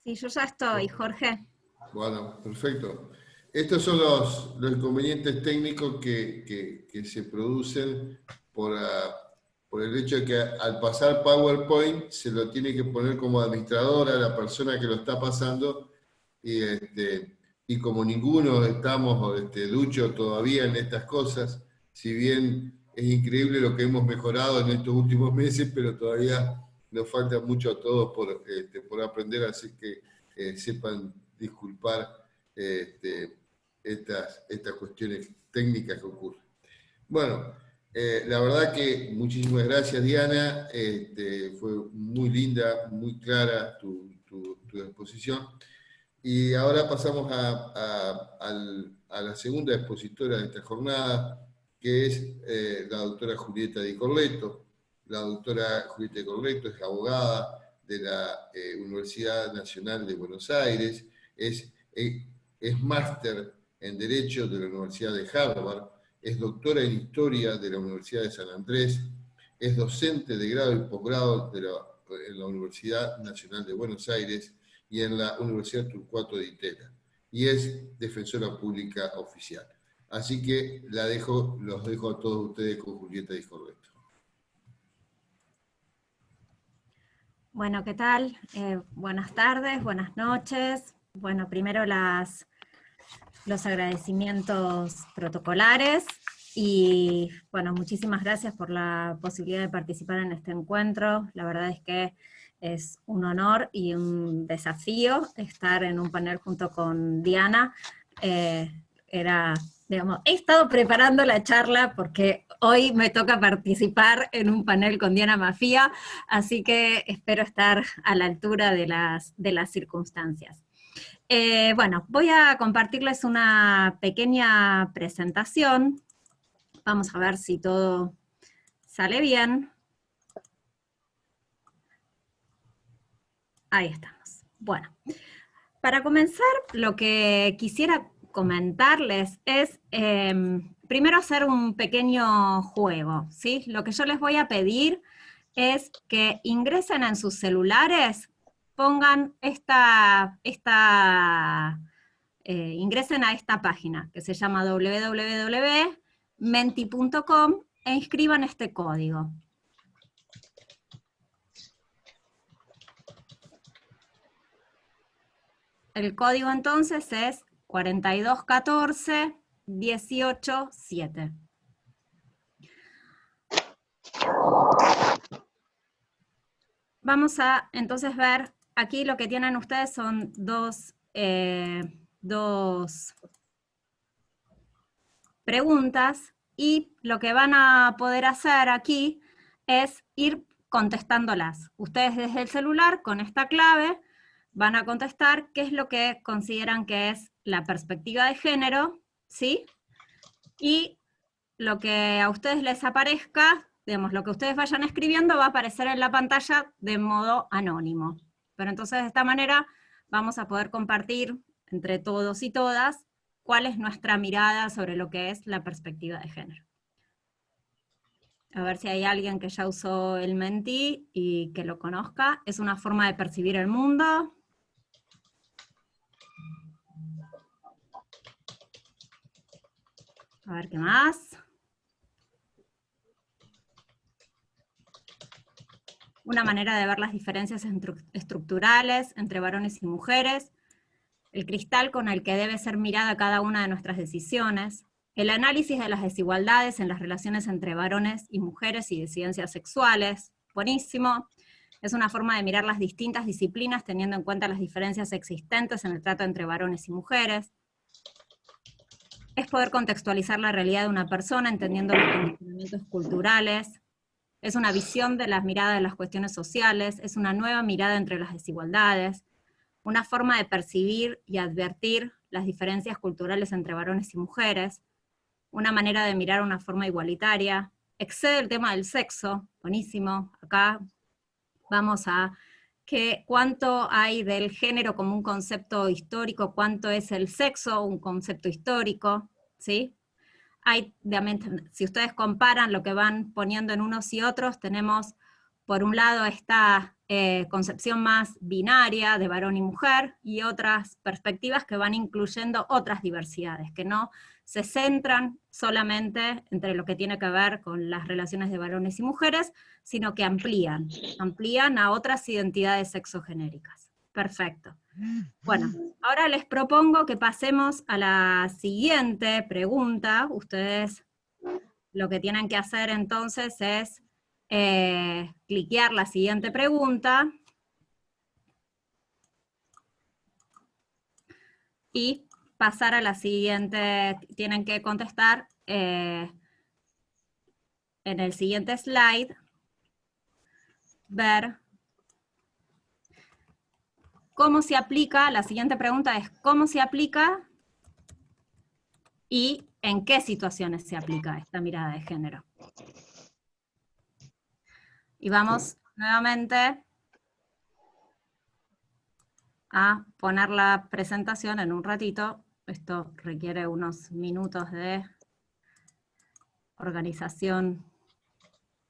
Sí, yo ya estoy, Jorge. Bueno, perfecto. Estos son los inconvenientes técnicos que se producen por el hecho de que al pasar PowerPoint se lo tiene que poner como administradora la persona que lo está pasando y como ninguno estamos duchos todavía en estas cosas, si bien es increíble lo que hemos mejorado en estos últimos meses, pero todavía nos falta mucho a todos por aprender, así que sepan disculpar estas cuestiones técnicas que ocurren. Bueno, la verdad que muchísimas gracias, Diana. Fue muy linda, muy clara tu exposición. Y ahora pasamos a la segunda expositora de esta jornada, que es la doctora Julieta Di Corleto. La doctora Julieta Di Corleto es abogada de la Universidad Nacional de Buenos Aires, es máster en Derecho de la Universidad de Harvard, es doctora en Historia de la Universidad de San Andrés, es docente de grado y posgrado en la Universidad Nacional de Buenos Aires y en la Universidad Torcuato Di Tella, y es defensora pública oficial. Así que los dejo a todos ustedes con Julieta Di Corleto. Bueno, ¿qué tal? Buenas tardes, buenas noches. Bueno, primero los agradecimientos protocolares y, bueno, muchísimas gracias por la posibilidad de participar en este encuentro. La verdad es que es un honor y un desafío estar en un panel junto con Diana. Digamos, he estado preparando la charla porque hoy me toca participar en un panel con Diana Mafía, así que espero estar a la altura de las circunstancias. Bueno, voy a compartirles una pequeña presentación. Vamos a ver si todo sale bien. Ahí estamos. Bueno, para comenzar, lo que quisiera comentarles es, primero hacer un pequeño juego, ¿sí? Lo que yo les voy a pedir es que ingresen en sus celulares, pongan ingresen a esta página que se llama www.menti.com e inscriban este código. El código entonces es 4214-187. Vamos a entonces ver aquí lo que tienen ustedes son dos preguntas, y lo que van a poder hacer aquí es ir contestándolas. Ustedes desde el celular, con esta clave, van a contestar qué es lo que consideran que es la perspectiva de género, ¿sí? Y lo que a ustedes les aparezca, digamos, lo que ustedes vayan escribiendo va a aparecer en la pantalla de modo anónimo. Pero entonces de esta manera vamos a poder compartir entre todos y todas cuál es nuestra mirada sobre lo que es la perspectiva de género. A ver si hay alguien que ya usó el Menti y que lo conozca. Es una forma de percibir el mundo. A ver qué más. Una manera de ver las diferencias estructurales entre varones y mujeres, el cristal con el que debe ser mirada cada una de nuestras decisiones, el análisis de las desigualdades en las relaciones entre varones y mujeres y disidencias sexuales, buenísimo. Es una forma de mirar las distintas disciplinas teniendo en cuenta las diferencias existentes en el trato entre varones y mujeres. Es poder contextualizar la realidad de una persona entendiendo los condicionamientos culturales. Es una visión de las miradas de las cuestiones sociales, es una nueva mirada entre las desigualdades, una forma de percibir y advertir las diferencias culturales entre varones y mujeres, una manera de mirar una forma igualitaria, excede el tema del sexo, buenísimo, acá vamos a cuánto hay del género como un concepto histórico, cuánto es el sexo un concepto histórico, ¿sí? Si ustedes comparan lo que van poniendo en unos y otros, tenemos por un lado esta concepción más binaria de varón y mujer, y otras perspectivas que van incluyendo otras diversidades, que no se centran solamente entre lo que tiene que ver con las relaciones de varones y mujeres, sino que amplían a otras identidades sexogenéricas. Perfecto. Bueno, ahora les propongo que pasemos a la siguiente pregunta. Ustedes lo que tienen que hacer entonces es cliquear la siguiente pregunta y pasar a la siguiente. Tienen que contestar en el siguiente slide, ver cómo se aplica. La siguiente pregunta es ¿cómo se aplica y en qué situaciones se aplica esta mirada de género? Y vamos nuevamente a poner la presentación en un ratito. Esto requiere unos minutos de organización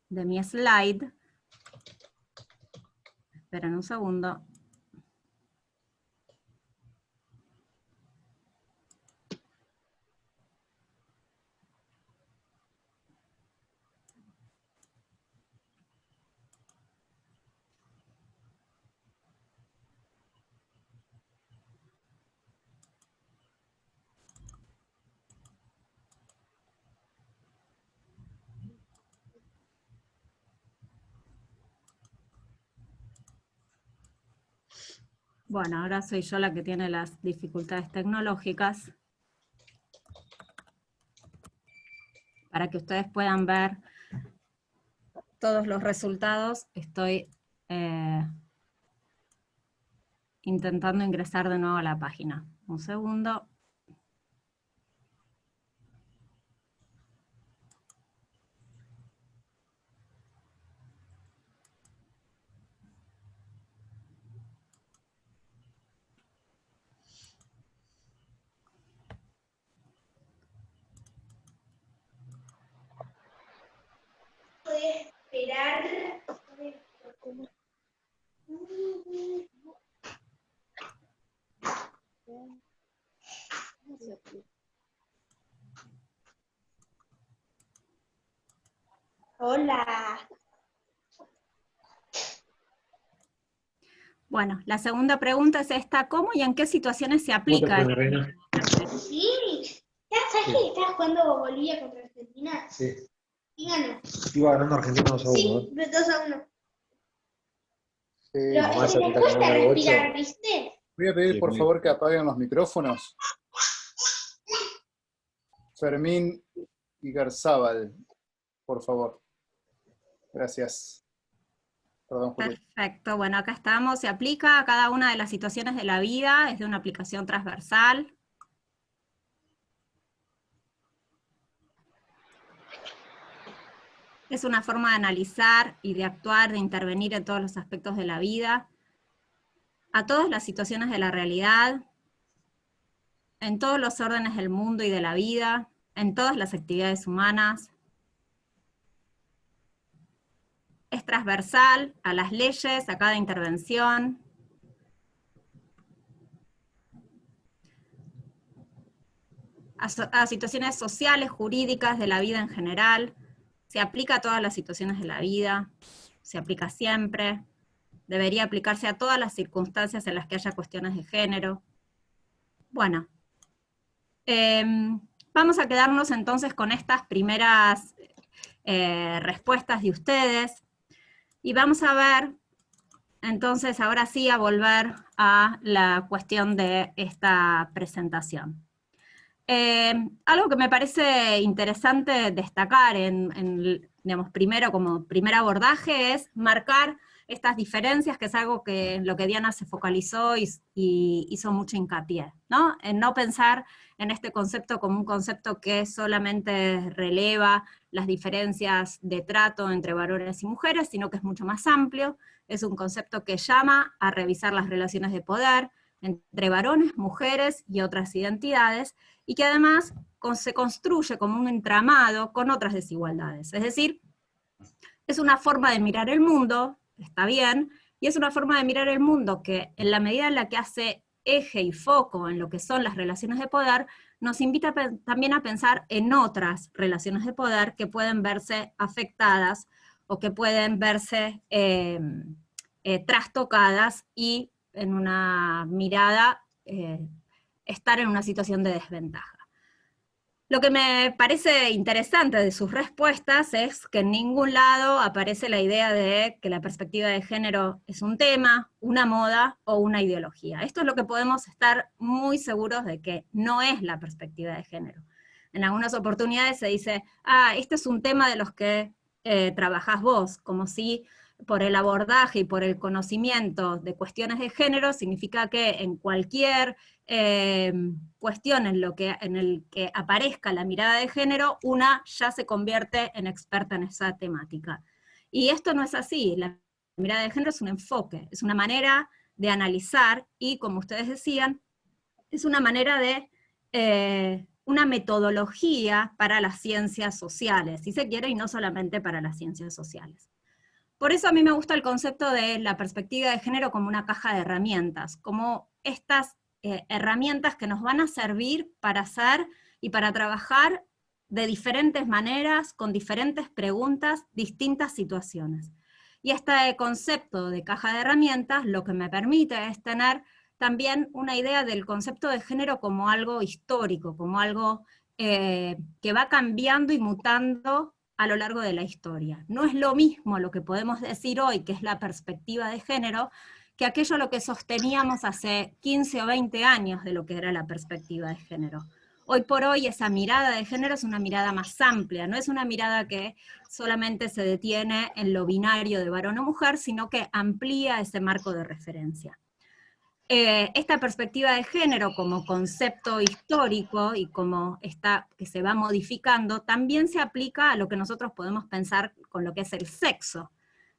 de mi slide. Esperen un segundo. Bueno, ahora soy yo la que tiene las dificultades tecnológicas. Para que ustedes puedan ver todos los resultados, estoy intentando ingresar de nuevo a la página. Un segundo. Esperar. Hola. Bueno, la segunda pregunta es esta: ¿cómo y en qué situaciones se aplica? Sí. ¿Ya sabes que estaba jugando Bolivia contra Argentina? Sí. ¿Quién ganó? Iba ganando Argentina 2-1. Sí, 2-1. Pero vamos a es que hacer me la cuesta número respirar, 8. ¿viste? Voy a pedir Sí, por muy favor que apaguen los micrófonos. Fermín y Garzábal, por favor. Gracias. Perdón, Julieta. Perfecto, bueno, acá estamos. Se aplica a cada una de las situaciones de la vida, es de una aplicación transversal. Es una forma de analizar y de actuar, de intervenir en todos los aspectos de la vida, a todas las situaciones de la realidad, en todos los órdenes del mundo y de la vida, en todas las actividades humanas. Es transversal a las leyes, a cada intervención. A situaciones sociales, jurídicas, de la vida en general. Se aplica a todas las situaciones de la vida, se aplica siempre. Debería aplicarse a todas las circunstancias en las que haya cuestiones de género. Bueno, vamos a quedarnos entonces con estas primeras respuestas de ustedes, y vamos a ver, entonces ahora sí, a volver a la cuestión de esta presentación. Algo que me parece interesante destacar digamos, primero como primer abordaje es marcar estas diferencias, que es algo que en lo que Diana se focalizó y hizo mucho hincapié, ¿no? En no pensar en este concepto como un concepto que solamente releva las diferencias de trato entre varones y mujeres, sino que es mucho más amplio, es un concepto que llama a revisar las relaciones de poder entre varones, mujeres y otras identidades, y que además se construye como un entramado con otras desigualdades. Es decir, es una forma de mirar el mundo, está bien, y es una forma de mirar el mundo que en la medida en la que hace eje y foco en lo que son las relaciones de poder, nos invita también a pensar en otras relaciones de poder que pueden verse afectadas o que pueden verse trastocadas y en una mirada estar en una situación de desventaja. Lo que me parece interesante de sus respuestas es que en ningún lado aparece la idea de que la perspectiva de género es un tema, una moda o una ideología. Esto es lo que podemos estar muy seguros de que no es la perspectiva de género. En algunas oportunidades se dice, este es un tema de los que trabajás vos, como si por el abordaje y por el conocimiento de cuestiones de género significa que en cualquier cuestión en el que aparezca la mirada de género, una ya se convierte en experta en esa temática. Y esto no es así. La mirada de género es un enfoque, es una manera de analizar y, como ustedes decían, es una manera de una metodología para las ciencias sociales, si se quiere, y no solamente para las ciencias sociales. Por eso a mí me gusta el concepto de la perspectiva de género como una caja de herramientas, como estas herramientas que nos van a servir para hacer y para trabajar de diferentes maneras, con diferentes preguntas, distintas situaciones. Y este concepto de caja de herramientas lo que me permite es tener también una idea del concepto de género como algo histórico, como algo que va cambiando y mutando a lo largo de la historia. No es lo mismo lo que podemos decir hoy, que es la perspectiva de género, que aquello lo que sosteníamos hace 15 o 20 años de lo que era la perspectiva de género. Hoy por hoy esa mirada de género es una mirada más amplia, no es una mirada que solamente se detiene en lo binario de varón o mujer, sino que amplía ese marco de referencia. Esta perspectiva de género como concepto histórico y como que se va modificando, también se aplica a lo que nosotros podemos pensar con lo que es el sexo.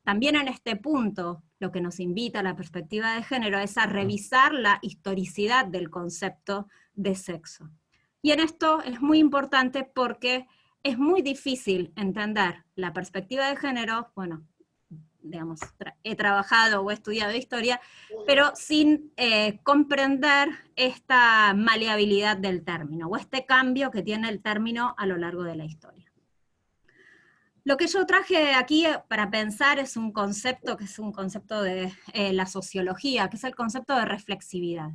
También en este punto, lo que nos invita a la perspectiva de género es a revisar la historicidad del concepto de sexo. Y en esto es muy importante porque es muy difícil entender la perspectiva de género, bueno, digamos, he trabajado o he estudiado historia, pero sin comprender esta maleabilidad del término, o este cambio que tiene el término a lo largo de la historia. Lo que yo traje aquí para pensar es un concepto que es un concepto de la sociología, que es el concepto de reflexividad.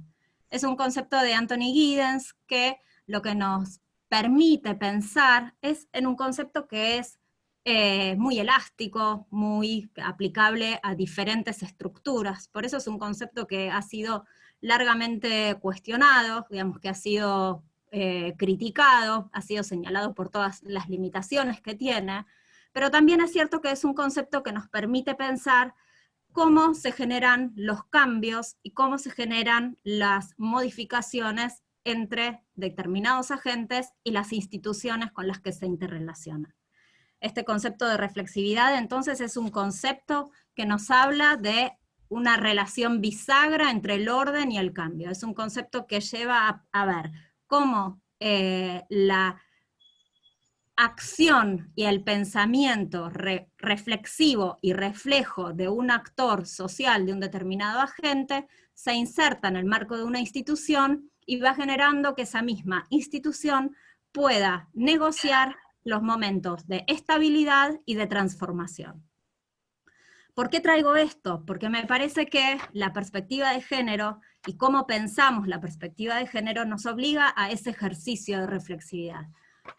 Es un concepto de Anthony Giddens que lo que nos permite pensar es en un concepto que es muy elástico, muy aplicable a diferentes estructuras. Por eso es un concepto que ha sido largamente cuestionado, digamos que ha sido criticado, ha sido señalado por todas las limitaciones que tiene, pero también es cierto que es un concepto que nos permite pensar cómo se generan los cambios y cómo se generan las modificaciones entre determinados agentes y las instituciones con las que se interrelacionan. Este concepto de reflexividad, entonces, es un concepto que nos habla de una relación bisagra entre el orden y el cambio. Es un concepto que lleva a ver cómo la acción y el pensamiento reflexivo y reflejo de un actor social, de un determinado agente, se inserta en el marco de una institución y va generando que esa misma institución pueda negociar los momentos de estabilidad y de transformación. ¿Por qué traigo esto? Porque me parece que la perspectiva de género y cómo pensamos la perspectiva de género nos obliga a ese ejercicio de reflexividad.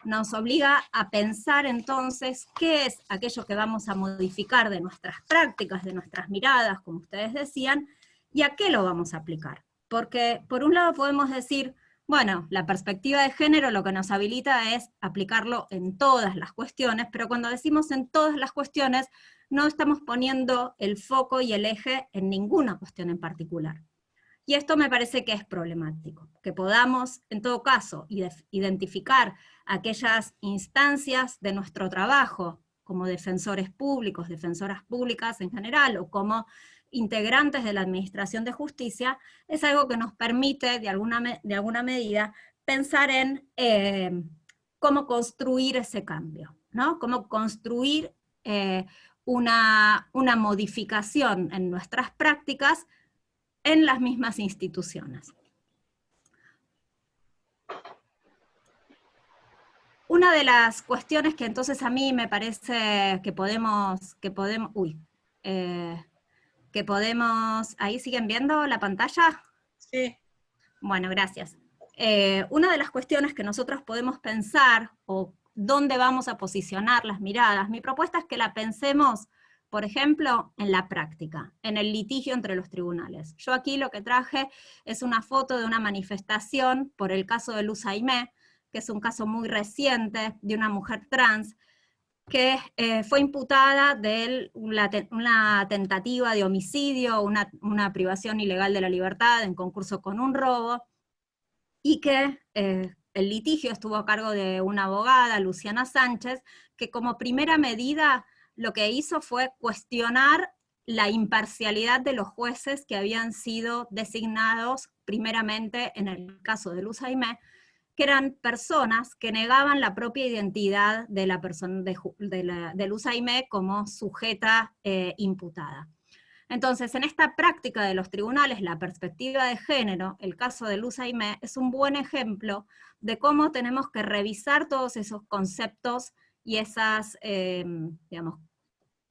Nos obliga a pensar entonces qué es aquello que vamos a modificar de nuestras prácticas, de nuestras miradas, como ustedes decían, y a qué lo vamos a aplicar. Porque por un lado podemos decir, bueno, la perspectiva de género lo que nos habilita es aplicarlo en todas las cuestiones, pero cuando decimos en todas las cuestiones, no estamos poniendo el foco y el eje en ninguna cuestión en particular. Y esto me parece que es problemático, que podamos, en todo caso, identificar aquellas instancias de nuestro trabajo, como defensores públicos, defensoras públicas en general, o como integrantes de la Administración de Justicia, es algo que nos permite, de alguna medida, pensar en cómo construir ese cambio, ¿no? Cómo construir una modificación en nuestras prácticas en las mismas instituciones. Una de las cuestiones que entonces a mí me parece que podemos, ¿ahí siguen viendo la pantalla? Sí. Bueno, gracias. Una de las cuestiones que nosotros podemos pensar, o dónde vamos a posicionar las miradas, mi propuesta es que la pensemos, por ejemplo, en la práctica, en el litigio entre los tribunales. Yo aquí lo que traje es una foto de una manifestación por el caso de Luz Aimé, que es un caso muy reciente de una mujer trans, que fue imputada de una tentativa de homicidio, una privación ilegal de la libertad en concurso con un robo, y que el litigio estuvo a cargo de una abogada, Luciana Sánchez, que como primera medida lo que hizo fue cuestionar la imparcialidad de los jueces que habían sido designados primeramente en el caso de Luz Aimé, que eran personas que negaban la propia identidad de la persona de Luz Aimé como sujeta imputada. Entonces, en esta práctica de los tribunales, la perspectiva de género, el caso de Luz Aimé, es un buen ejemplo de cómo tenemos que revisar todos esos conceptos y esas, digamos,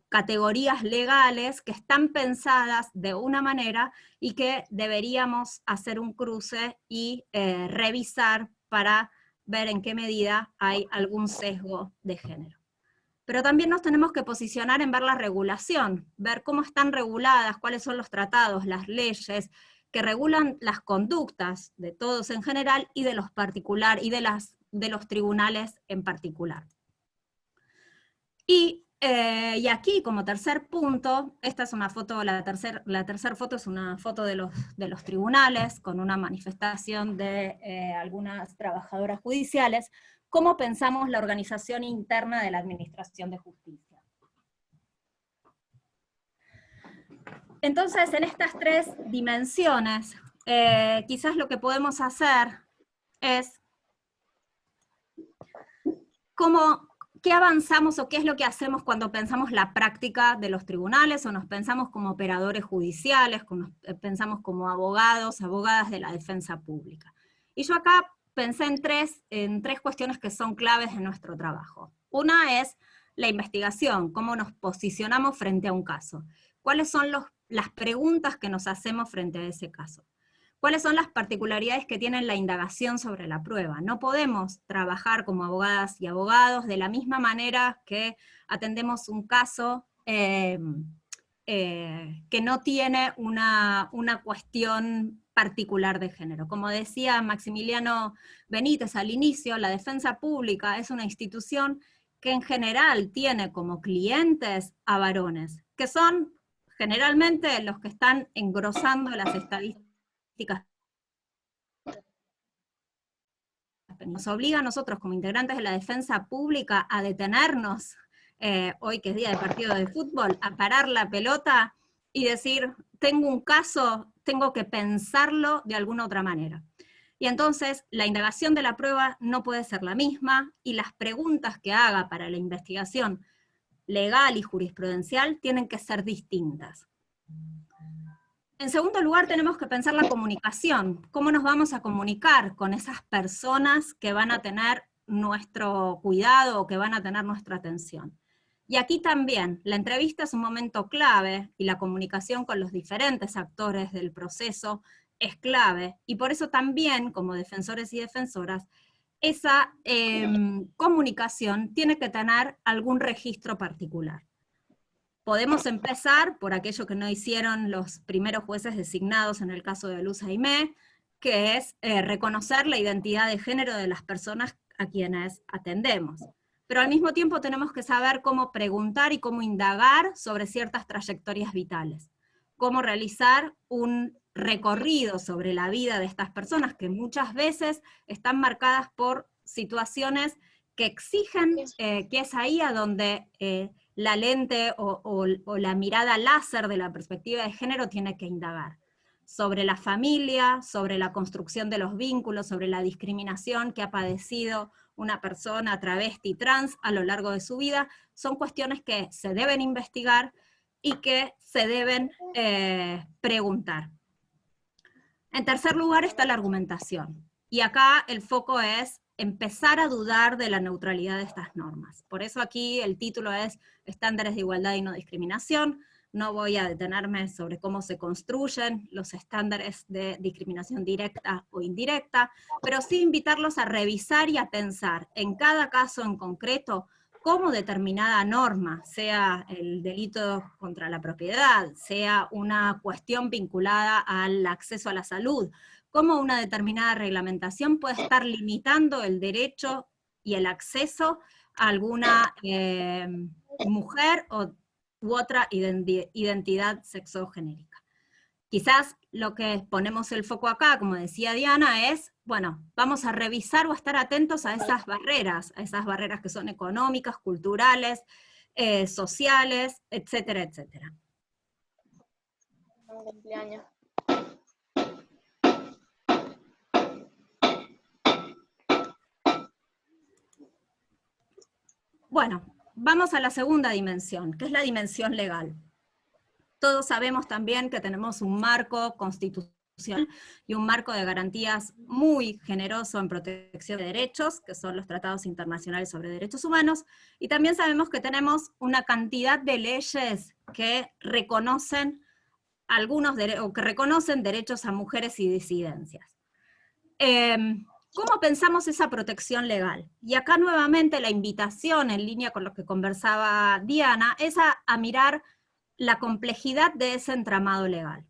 categorías legales que están pensadas de una manera y que deberíamos hacer un cruce y revisar para ver en qué medida hay algún sesgo de género. Pero también nos tenemos que posicionar en ver la regulación, ver cómo están reguladas, cuáles son los tratados, las leyes que regulan las conductas de todos en general y de los particulares y de los tribunales en particular. Y aquí, como tercer punto, esta es una foto, la tercera foto es una foto de los tribunales, con una manifestación de algunas trabajadoras judiciales, cómo pensamos la organización interna de la Administración de Justicia. Entonces, en estas tres dimensiones, quizás lo que podemos hacer es ¿qué avanzamos o qué es lo que hacemos cuando pensamos la práctica de los tribunales o nos pensamos como operadores judiciales, pensamos como abogados, abogadas de la defensa pública? Y yo acá pensé en tres cuestiones que son claves en nuestro trabajo. Una es la investigación, cómo nos posicionamos frente a un caso. ¿Cuáles son las preguntas que nos hacemos frente a ese caso? ¿Cuáles son las particularidades que tiene la indagación sobre la prueba? No podemos trabajar como abogadas y abogados de la misma manera que atendemos un caso que no tiene una cuestión particular de género. Como decía Maximiliano Benítez al inicio, la defensa pública es una institución que en general tiene como clientes a varones, que son generalmente los que están engrosando las estadísticas. Nos obliga a nosotros como integrantes de la defensa pública a detenernos, hoy que es día de partido de fútbol, a parar la pelota y decir, tengo un caso, tengo que pensarlo de alguna otra manera. Y entonces la indagación de la prueba no puede ser la misma, y las preguntas que haga para la investigación legal y jurisprudencial tienen que ser distintas. En segundo lugar, tenemos que pensar la comunicación. ¿Cómo nos vamos a comunicar con esas personas que van a tener nuestro cuidado o que van a tener nuestra atención? Y aquí también, la entrevista es un momento clave, y la comunicación con los diferentes actores del proceso es clave, y por eso también, como defensores y defensoras, esa comunicación tiene que tener algún registro particular. Podemos empezar por aquello que no hicieron los primeros jueces designados en el caso de Luz Aimé, que es reconocer la identidad de género de las personas a quienes atendemos. Pero al mismo tiempo tenemos que saber cómo preguntar y cómo indagar sobre ciertas trayectorias vitales. Cómo realizar un recorrido sobre la vida de estas personas, que muchas veces están marcadas por situaciones que exigen que es ahí a donde la lente o la mirada láser de la perspectiva de género tiene que indagar. Sobre la familia, sobre la construcción de los vínculos, sobre la discriminación que ha padecido una persona travesti trans a lo largo de su vida, son cuestiones que se deben investigar y que se deben preguntar. En tercer lugar está la argumentación, y acá el foco es empezar a dudar de la neutralidad de estas normas. Por eso aquí el título es Estándares de Igualdad y No Discriminación. No voy a detenerme sobre cómo se construyen los estándares de discriminación directa o indirecta, pero sí invitarlos a revisar y a pensar en cada caso en concreto cómo determinada norma, sea el delito contra la propiedad, sea una cuestión vinculada al acceso a la salud, cómo una determinada reglamentación puede estar limitando el derecho y el acceso a alguna mujer u otra identidad sexogenérica. Quizás lo que ponemos el foco acá, como decía Diana, es, bueno, vamos a revisar o a estar atentos a esas barreras que son económicas, culturales, sociales, etcétera, etcétera. Bueno, vamos a la segunda dimensión, que es la dimensión legal. Todos sabemos también que tenemos un marco constitucional y un marco de garantías muy generoso en protección de derechos, que son los tratados internacionales sobre derechos humanos, y también sabemos que tenemos una cantidad de leyes que reconocen derechos a mujeres y disidencias. ¿Cómo pensamos esa protección legal? Y acá nuevamente la invitación, en línea con lo que conversaba Diana, es a mirar la complejidad de ese entramado legal.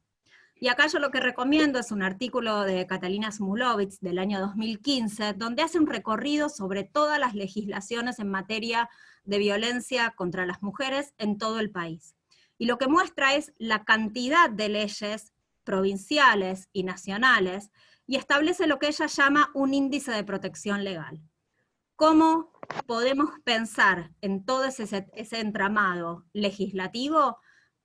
Y acá yo lo que recomiendo es un artículo de Catalina Smulovitz del año 2015, donde hace un recorrido sobre todas las legislaciones en materia de violencia contra las mujeres en todo el país. Y lo que muestra es la cantidad de leyes provinciales y nacionales, y establece lo que ella llama un índice de protección legal. ¿Cómo podemos pensar en todo ese entramado legislativo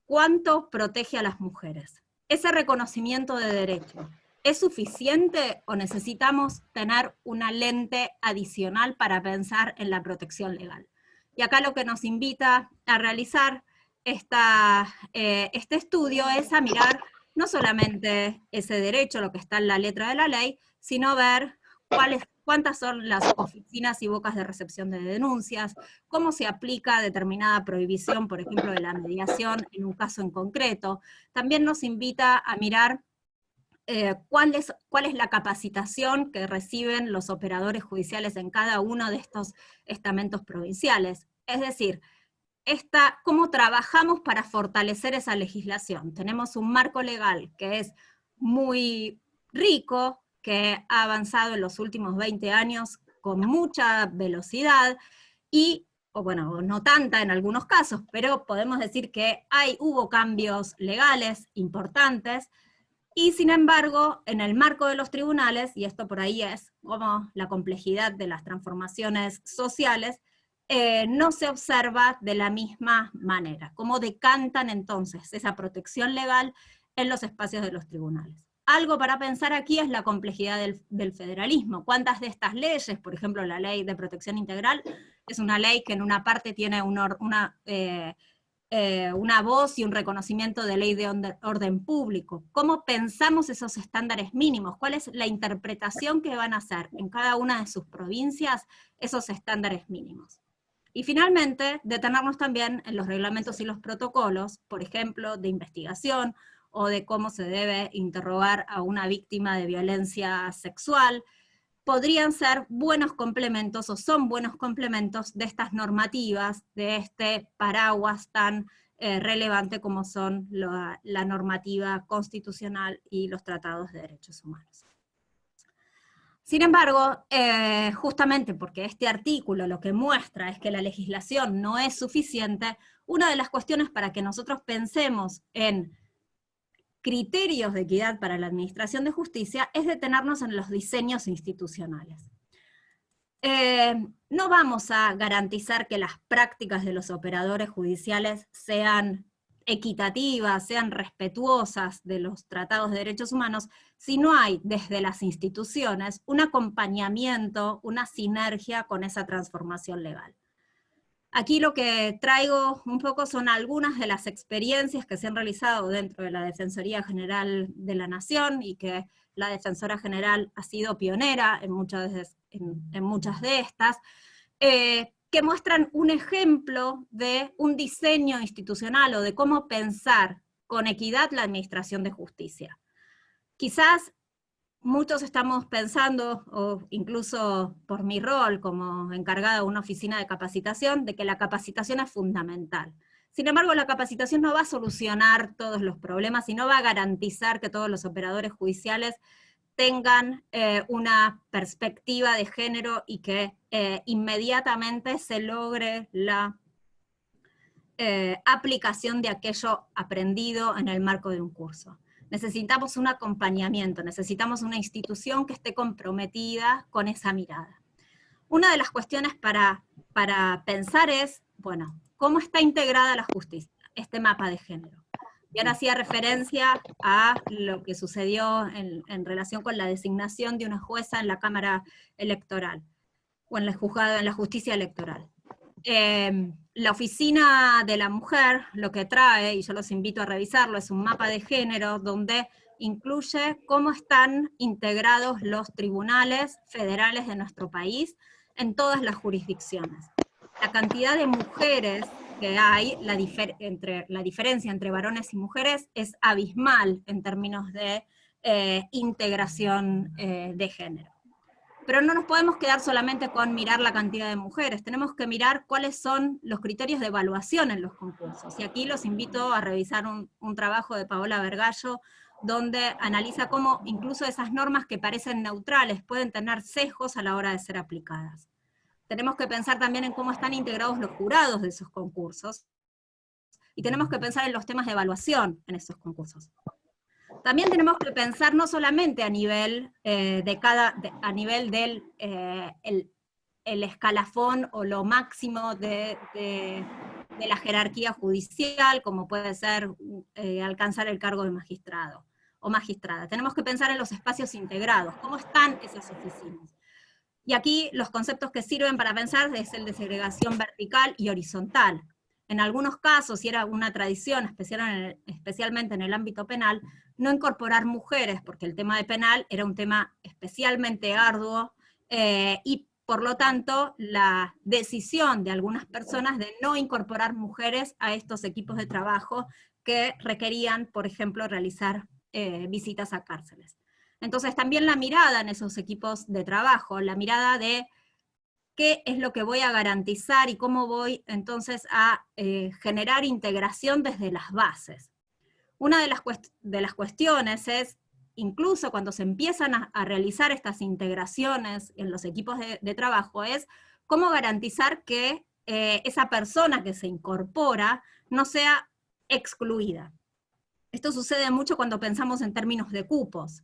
cuánto protege a las mujeres? Ese reconocimiento de derecho, ¿es suficiente o necesitamos tener una lente adicional para pensar en la protección legal? Y acá lo que nos invita a realizar este estudio es a mirar no solamente ese derecho, lo que está en la letra de la ley, sino ver cuántas son las oficinas y bocas de recepción de denuncias, cómo se aplica determinada prohibición, por ejemplo, de la mediación en un caso en concreto. También nos invita a mirar cuál es la capacitación que reciben los operadores judiciales en cada uno de estos estamentos provinciales. Es decir, cómo trabajamos para fortalecer esa legislación. Tenemos un marco legal que es muy rico, que ha avanzado en los últimos 20 años con mucha velocidad, o bueno, no tanta en algunos casos, pero podemos decir que hubo cambios legales importantes, y sin embargo, en el marco de los tribunales, y esto por ahí es como la complejidad de las transformaciones sociales, no se observa de la misma manera. ¿Cómo decantan entonces esa protección legal en los espacios de los tribunales? Algo para pensar aquí es la complejidad del federalismo. ¿Cuántas de estas leyes, por ejemplo la ley de protección integral, es una ley que en una parte tiene una voz y un reconocimiento de ley de orden público? ¿Cómo pensamos esos estándares mínimos? ¿Cuál es la interpretación que van a hacer en cada una de sus provincias esos estándares mínimos? Y finalmente, detenernos también en los reglamentos y los protocolos, por ejemplo, de investigación, o de cómo se debe interrogar a una víctima de violencia sexual. Podrían ser buenos complementos, o son buenos complementos de estas normativas, de este paraguas tan relevante como son la normativa constitucional y los tratados de derechos humanos. Sin embargo, justamente porque este artículo lo que muestra es que la legislación no es suficiente, una de las cuestiones para que nosotros pensemos en criterios de equidad para la administración de justicia es detenernos en los diseños institucionales. No vamos a garantizar que las prácticas de los operadores judiciales sean equitativas, sean respetuosas de los tratados de derechos humanos, si no hay desde las instituciones un acompañamiento, una sinergia con esa transformación legal. Aquí lo que traigo un poco son algunas de las experiencias que se han realizado dentro de la Defensoría General de la Nación, y que la Defensora General ha sido pionera en muchas de estas, que muestran un ejemplo de un diseño institucional o de cómo pensar con equidad la administración de justicia. Quizás muchos estamos pensando, o incluso por mi rol como encargada de una oficina de capacitación, de que la capacitación es fundamental. Sin embargo, la capacitación no va a solucionar todos los problemas y no va a garantizar que todos los operadores judiciales tengan una perspectiva de género y que inmediatamente se logre la aplicación de aquello aprendido en el marco de un curso. Necesitamos un acompañamiento, necesitamos una institución que esté comprometida con esa mirada. Una de las cuestiones para pensar es, bueno, ¿cómo está integrada la justicia, este mapa de género? Bien, hacía referencia a lo que sucedió en relación con la designación de una jueza en la Cámara Electoral, o en el juzgado, en la justicia electoral. La Oficina de la Mujer lo que trae, y yo los invito a revisarlo, es un mapa de género donde incluye cómo están integrados los tribunales federales de nuestro país en todas las jurisdicciones. La cantidad de mujeres que hay, la diferencia entre varones y mujeres es abismal en términos de integración de género. Pero no nos podemos quedar solamente con mirar la cantidad de mujeres, tenemos que mirar cuáles son los criterios de evaluación en los concursos. Y aquí los invito a revisar un trabajo de Paola Vergallo, donde analiza cómo incluso esas normas que parecen neutrales pueden tener sesgos a la hora de ser aplicadas. Tenemos que pensar también en cómo están integrados los jurados de esos concursos, y tenemos que pensar en los temas de evaluación en esos concursos. También tenemos que pensar no solamente a nivel del el escalafón o lo máximo de la jerarquía judicial, como puede ser alcanzar el cargo de magistrado o magistrada. Tenemos que pensar en los espacios integrados, cómo están esas oficinas. Y aquí los conceptos que sirven para pensar es el de segregación vertical y horizontal. En algunos casos, y era una tradición, especialmente en el ámbito penal, no incorporar mujeres, porque el tema de penal era un tema especialmente arduo, y por lo tanto, la decisión de algunas personas de no incorporar mujeres a estos equipos de trabajo que requerían, por ejemplo, realizar visitas a cárceles. Entonces también la mirada en esos equipos de trabajo, la mirada de qué es lo que voy a garantizar y cómo voy entonces a generar integración desde las bases. Una de las cuestiones es, incluso cuando se empiezan a realizar estas integraciones en los equipos de trabajo, es cómo garantizar que esa persona que se incorpora no sea excluida. Esto sucede mucho cuando pensamos en términos de cupos.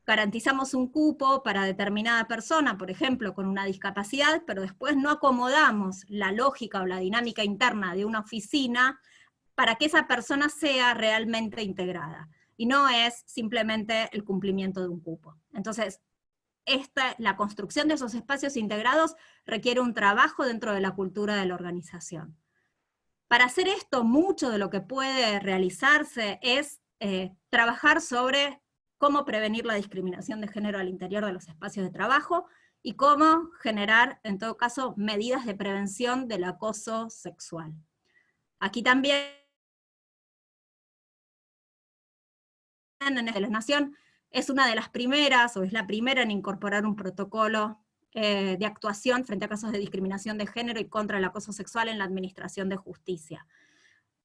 Garantizamos un cupo para determinada persona, por ejemplo, con una discapacidad, pero después no acomodamos la lógica o la dinámica interna de una oficina para que esa persona sea realmente integrada. Y no es simplemente el cumplimiento de un cupo. Entonces, la construcción de esos espacios integrados requiere un trabajo dentro de la cultura de la organización. Para hacer esto, mucho de lo que puede realizarse es trabajar sobre cómo prevenir la discriminación de género al interior de los espacios de trabajo, y cómo generar, en todo caso, medidas de prevención del acoso sexual. Aquí también, en la Nación, es una de las primeras, o es la primera en incorporar un protocolo de actuación frente a casos de discriminación de género y contra el acoso sexual en la administración de justicia.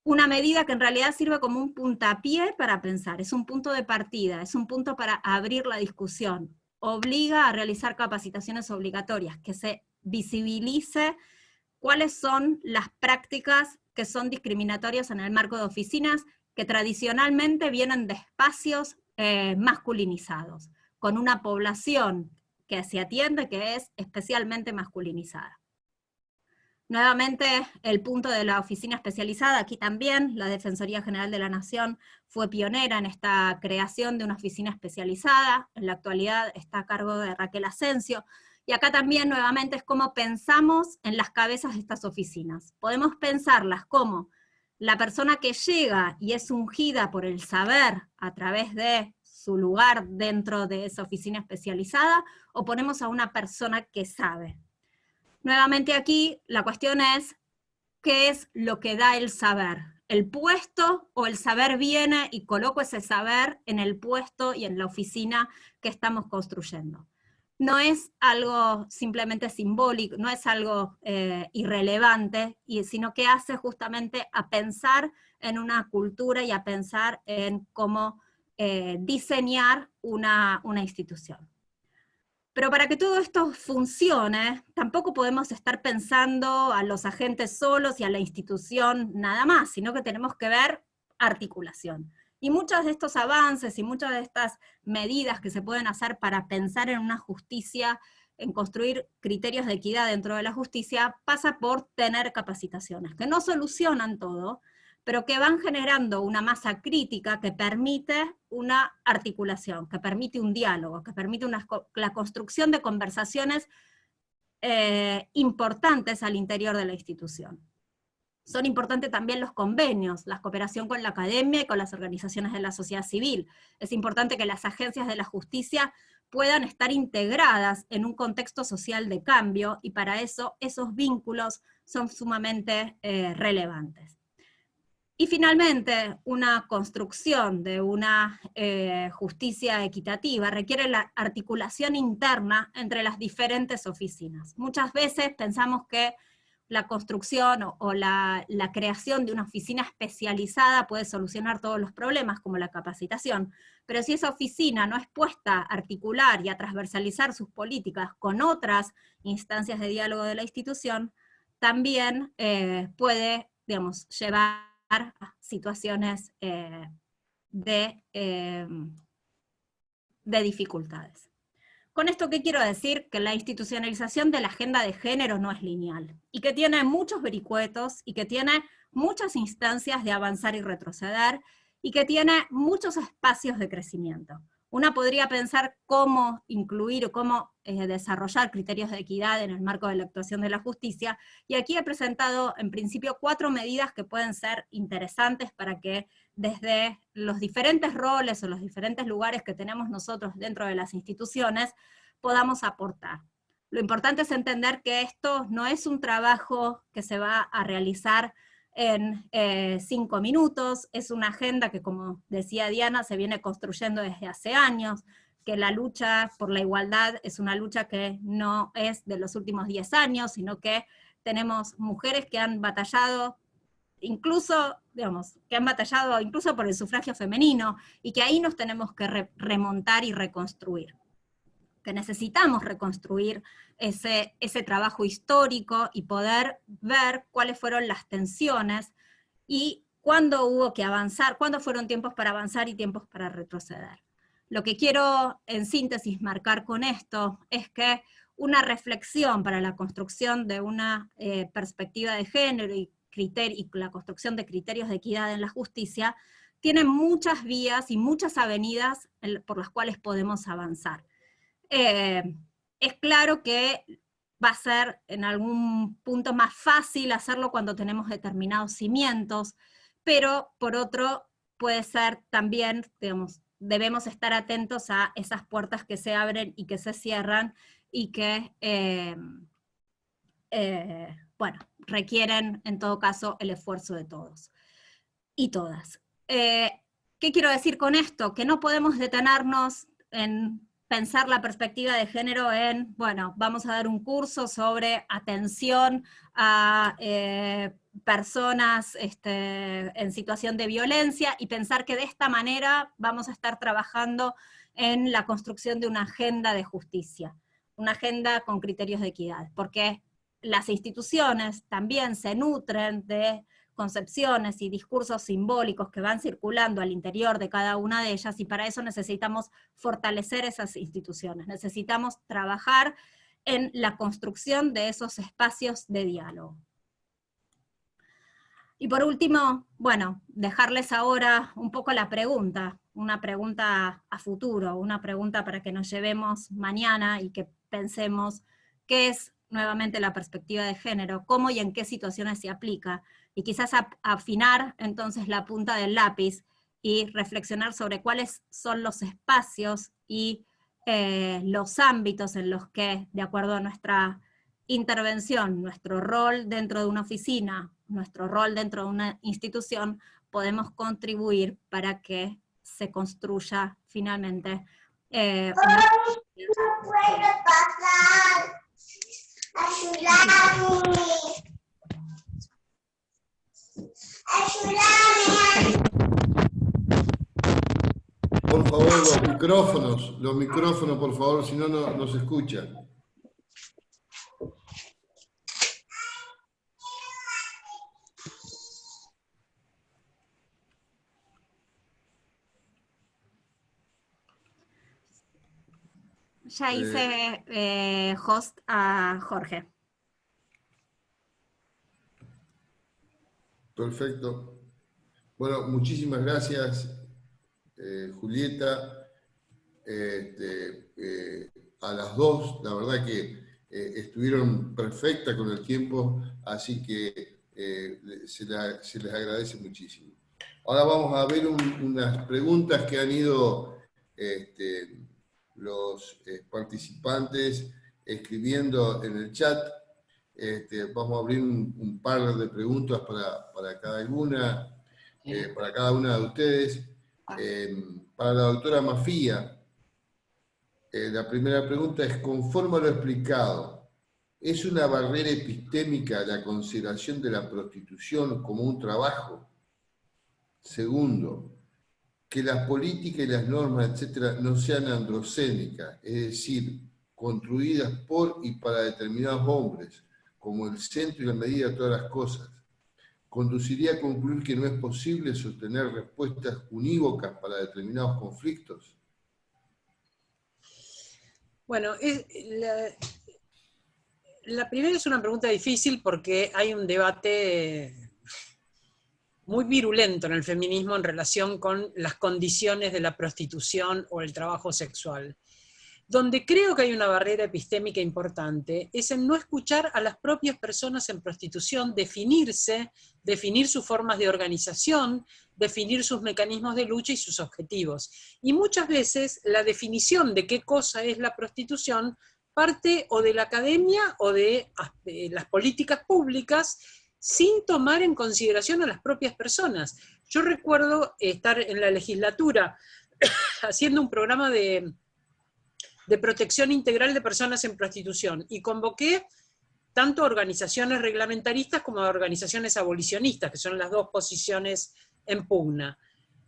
Una medida que en realidad sirve como un puntapié para pensar, es un punto de partida, es un punto para abrir la discusión. Obliga a realizar capacitaciones obligatorias, que se visibilice cuáles son las prácticas que son discriminatorias en el marco de oficinas que tradicionalmente vienen de espacios masculinizados, con una población que se atiende que es especialmente masculinizada. Nuevamente, el punto de la oficina especializada, aquí también la Defensoría General de la Nación fue pionera en esta creación de una oficina especializada, en la actualidad está a cargo de Raquel Asensio, y acá también nuevamente es cómo pensamos en las cabezas de estas oficinas. Podemos pensarlas como la persona que llega y es ungida por el saber a través de su lugar dentro de esa oficina especializada, o ponemos a una persona que sabe. Nuevamente aquí, la cuestión es, ¿qué es lo que da el saber? ¿El puesto o el saber viene y coloco ese saber en el puesto y en la oficina que estamos construyendo? No es algo simplemente simbólico, no es algo irrelevante, sino que hace justamente a pensar en una cultura y a pensar en cómo diseñar una institución. Pero para que todo esto funcione, tampoco podemos estar pensando a los agentes solos y a la institución nada más, sino que tenemos que ver articulación. Y muchos de estos avances y muchas de estas medidas que se pueden hacer para pensar en una justicia, en construir criterios de equidad dentro de la justicia, pasa por tener capacitaciones, que no solucionan todo, pero que van generando una masa crítica que permite una articulación, que permite un diálogo, que permite la construcción de conversaciones importantes al interior de la institución. Son importantes también los convenios, la cooperación con la academia y con las organizaciones de la sociedad civil. Es importante que las agencias de la justicia puedan estar integradas en un contexto social de cambio, y para eso esos vínculos son sumamente relevantes. Y finalmente, una construcción de una justicia equitativa requiere la articulación interna entre las diferentes oficinas. Muchas veces pensamos que la construcción o la creación de una oficina especializada puede solucionar todos los problemas, como la capacitación, pero si esa oficina no es puesta a articular y a transversalizar sus políticas con otras instancias de diálogo de la institución, también puede, digamos, llevar a situaciones de dificultades. Con esto, ¿qué quiero decir? Que la institucionalización de la agenda de género no es lineal, y que tiene muchos vericuetos, y que tiene muchas instancias de avanzar y retroceder, y que tiene muchos espacios de crecimiento. Una podría pensar cómo incluir o cómo desarrollar criterios de equidad en el marco de la actuación de la justicia, y aquí he presentado en principio 4 medidas que pueden ser interesantes para que desde los diferentes roles o los diferentes lugares que tenemos nosotros dentro de las instituciones podamos aportar. Lo importante es entender que esto no es un trabajo que se va a realizar en 5 minutos. Es una agenda que, como decía Diana, se viene construyendo desde hace años, que la lucha por la igualdad es una lucha que no es de los últimos 10 años, sino que tenemos mujeres que han batallado incluso, digamos, que han batallado incluso por el sufragio femenino, y que ahí nos tenemos que remontar y reconstruir. Que necesitamos reconstruir ese trabajo histórico y poder ver cuáles fueron las tensiones y cuándo hubo que avanzar, cuándo fueron tiempos para avanzar y tiempos para retroceder. Lo que quiero en síntesis marcar con esto es que una reflexión para la construcción de una perspectiva de género y la construcción de criterios de equidad en la justicia tiene muchas vías y muchas avenidas por las cuales podemos avanzar. Es claro que va a ser en algún punto más fácil hacerlo cuando tenemos determinados cimientos, pero por otro puede ser también, digamos, debemos estar atentos a esas puertas que se abren y que se cierran y que, bueno, requieren en todo caso el esfuerzo de todos y todas. ¿Qué quiero decir con esto? Que no podemos detenernos en pensar la perspectiva de género en, bueno, vamos a dar un curso sobre atención a personas en situación de violencia y pensar que de esta manera vamos a estar trabajando en la construcción de una agenda de justicia, una agenda con criterios de equidad, porque las instituciones también se nutren de concepciones y discursos simbólicos que van circulando al interior de cada una de ellas, y para eso necesitamos fortalecer esas instituciones, necesitamos trabajar en la construcción de esos espacios de diálogo. Y por último, bueno, dejarles ahora un poco la pregunta, una pregunta a futuro, una pregunta para que nos llevemos mañana y que pensemos qué es nuevamente la perspectiva de género, cómo y en qué situaciones se aplica, y quizás afinar entonces la punta del lápiz y reflexionar sobre cuáles son los espacios y los ámbitos en los que, de acuerdo a nuestra intervención, nuestro rol dentro de una oficina, nuestro rol dentro de una institución, podemos contribuir para que se construya finalmente una... Por favor, los micrófonos, por favor, si no, no se escucha. Ya hice host a Jorge. Perfecto. Bueno, muchísimas gracias, Julieta. A las dos, la verdad que estuvieron perfectas con el tiempo, así que se les agradece muchísimo. Ahora vamos a ver unas preguntas que han ido los participantes escribiendo en el chat. Vamos a abrir un par de preguntas para cada una de ustedes. Para la doctora Mafía, la primera pregunta es, conforme a lo explicado, ¿es una barrera epistémica la consideración de la prostitución como un trabajo? Segundo, que las políticas y las normas, etcétera, no sean androcénicas, es decir, construidas por y para determinados hombres, como el centro y la medida de todas las cosas, conduciría a concluir que no es posible sostener respuestas unívocas para determinados conflictos. Bueno, la primera es una pregunta difícil porque hay un debate muy virulento en el feminismo en relación con las condiciones de la prostitución o el trabajo sexual. Donde creo que hay una barrera epistémica importante es en no escuchar a las propias personas en prostitución definirse, definir sus formas de organización, definir sus mecanismos de lucha y sus objetivos. Y muchas veces la definición de qué cosa es la prostitución parte o de la academia o de las políticas públicas sin tomar en consideración a las propias personas. Yo recuerdo estar en la legislatura haciendo un programa de protección integral de personas en prostitución, y convoqué tanto a organizaciones reglamentaristas como a organizaciones abolicionistas, que son las dos posiciones en pugna.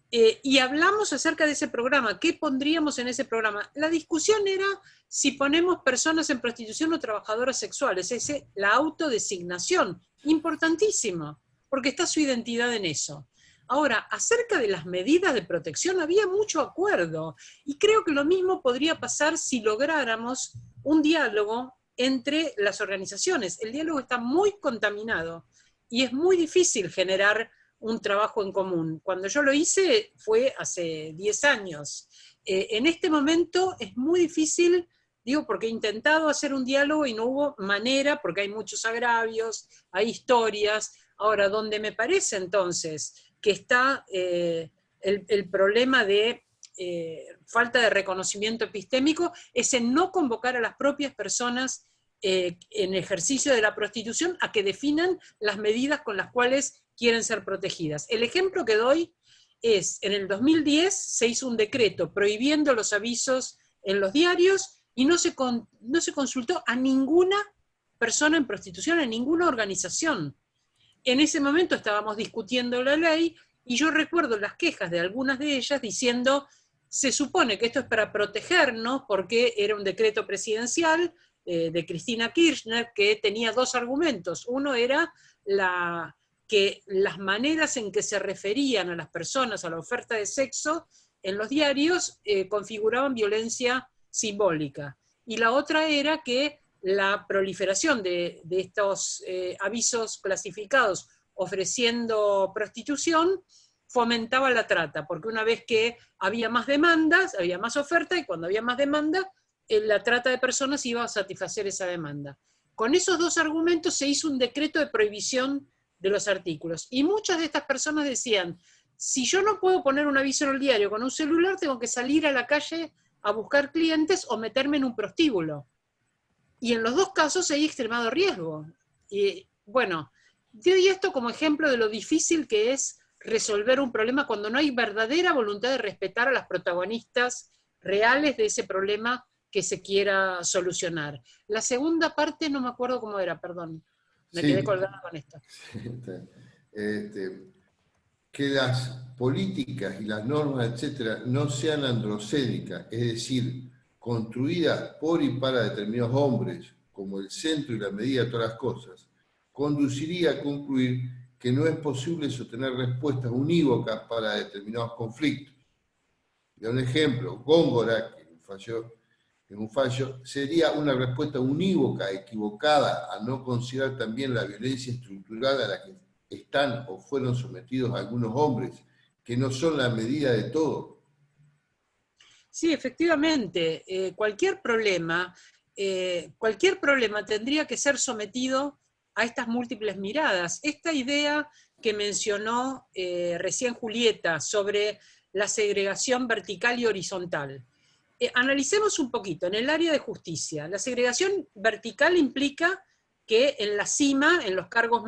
Y hablamos acerca de ese programa. ¿Qué pondríamos en ese programa? La discusión era si ponemos personas en prostitución o trabajadoras sexuales. La autodesignación, importantísimo, porque está su identidad en eso. Ahora, acerca de las medidas de protección había mucho acuerdo, y creo que lo mismo podría pasar si lográramos un diálogo entre las organizaciones. El diálogo está muy contaminado, y es muy difícil generar un trabajo en común. Cuando yo lo hice fue hace 10 años. En este momento es muy difícil, digo, porque he intentado hacer un diálogo y no hubo manera, porque hay muchos agravios, hay historias. Ahora, donde me parece entonces que está el problema de falta de reconocimiento epistémico, es en no convocar a las propias personas en ejercicio de la prostitución a que definan las medidas con las cuales quieren ser protegidas. El ejemplo que doy es, en el 2010 se hizo un decreto prohibiendo los avisos en los diarios y no se consultó a ninguna persona en prostitución, a ninguna organización. En ese momento estábamos discutiendo la ley y yo recuerdo las quejas de algunas de ellas diciendo, se supone que esto es para protegernos porque era un decreto presidencial de Cristina Kirchner que tenía dos argumentos. Uno era que las maneras en que se referían a las personas a la oferta de sexo en los diarios configuraban violencia simbólica. Y la otra era que la proliferación de estos avisos clasificados ofreciendo prostitución fomentaba la trata, porque una vez que había más demandas, había más oferta, y cuando había más demanda, la trata de personas iba a satisfacer esa demanda. Con esos dos argumentos se hizo un decreto de prohibición de los artículos. Y muchas de estas personas decían, si yo no puedo poner un aviso en el diario con un celular, tengo que salir a la calle a buscar clientes o meterme en un prostíbulo. Y en los dos casos hay extremado riesgo. Y bueno, doy esto como ejemplo de lo difícil que es resolver un problema cuando no hay verdadera voluntad de respetar a las protagonistas reales de ese problema que se quiera solucionar. La segunda parte no me acuerdo cómo era, perdón. Me quedé colgada con esto. Que las políticas y las normas, etcétera, no sean androcénicas, es decir, construidas por y para determinados hombres, como el centro y la medida de todas las cosas, conduciría a concluir que no es posible sostener respuestas unívocas para determinados conflictos. Y un ejemplo, Góngora, que en un fallo, sería una respuesta unívoca, equivocada, a no considerar también la violencia estructural a la que están o fueron sometidos algunos hombres, que no son la medida de todo. Sí, efectivamente, cualquier problema tendría que ser sometido a estas múltiples miradas. Esta idea que mencionó recién Julieta sobre la segregación vertical y horizontal. Analicemos un poquito, en el área de justicia, la segregación vertical implica que en la cima, en los cargos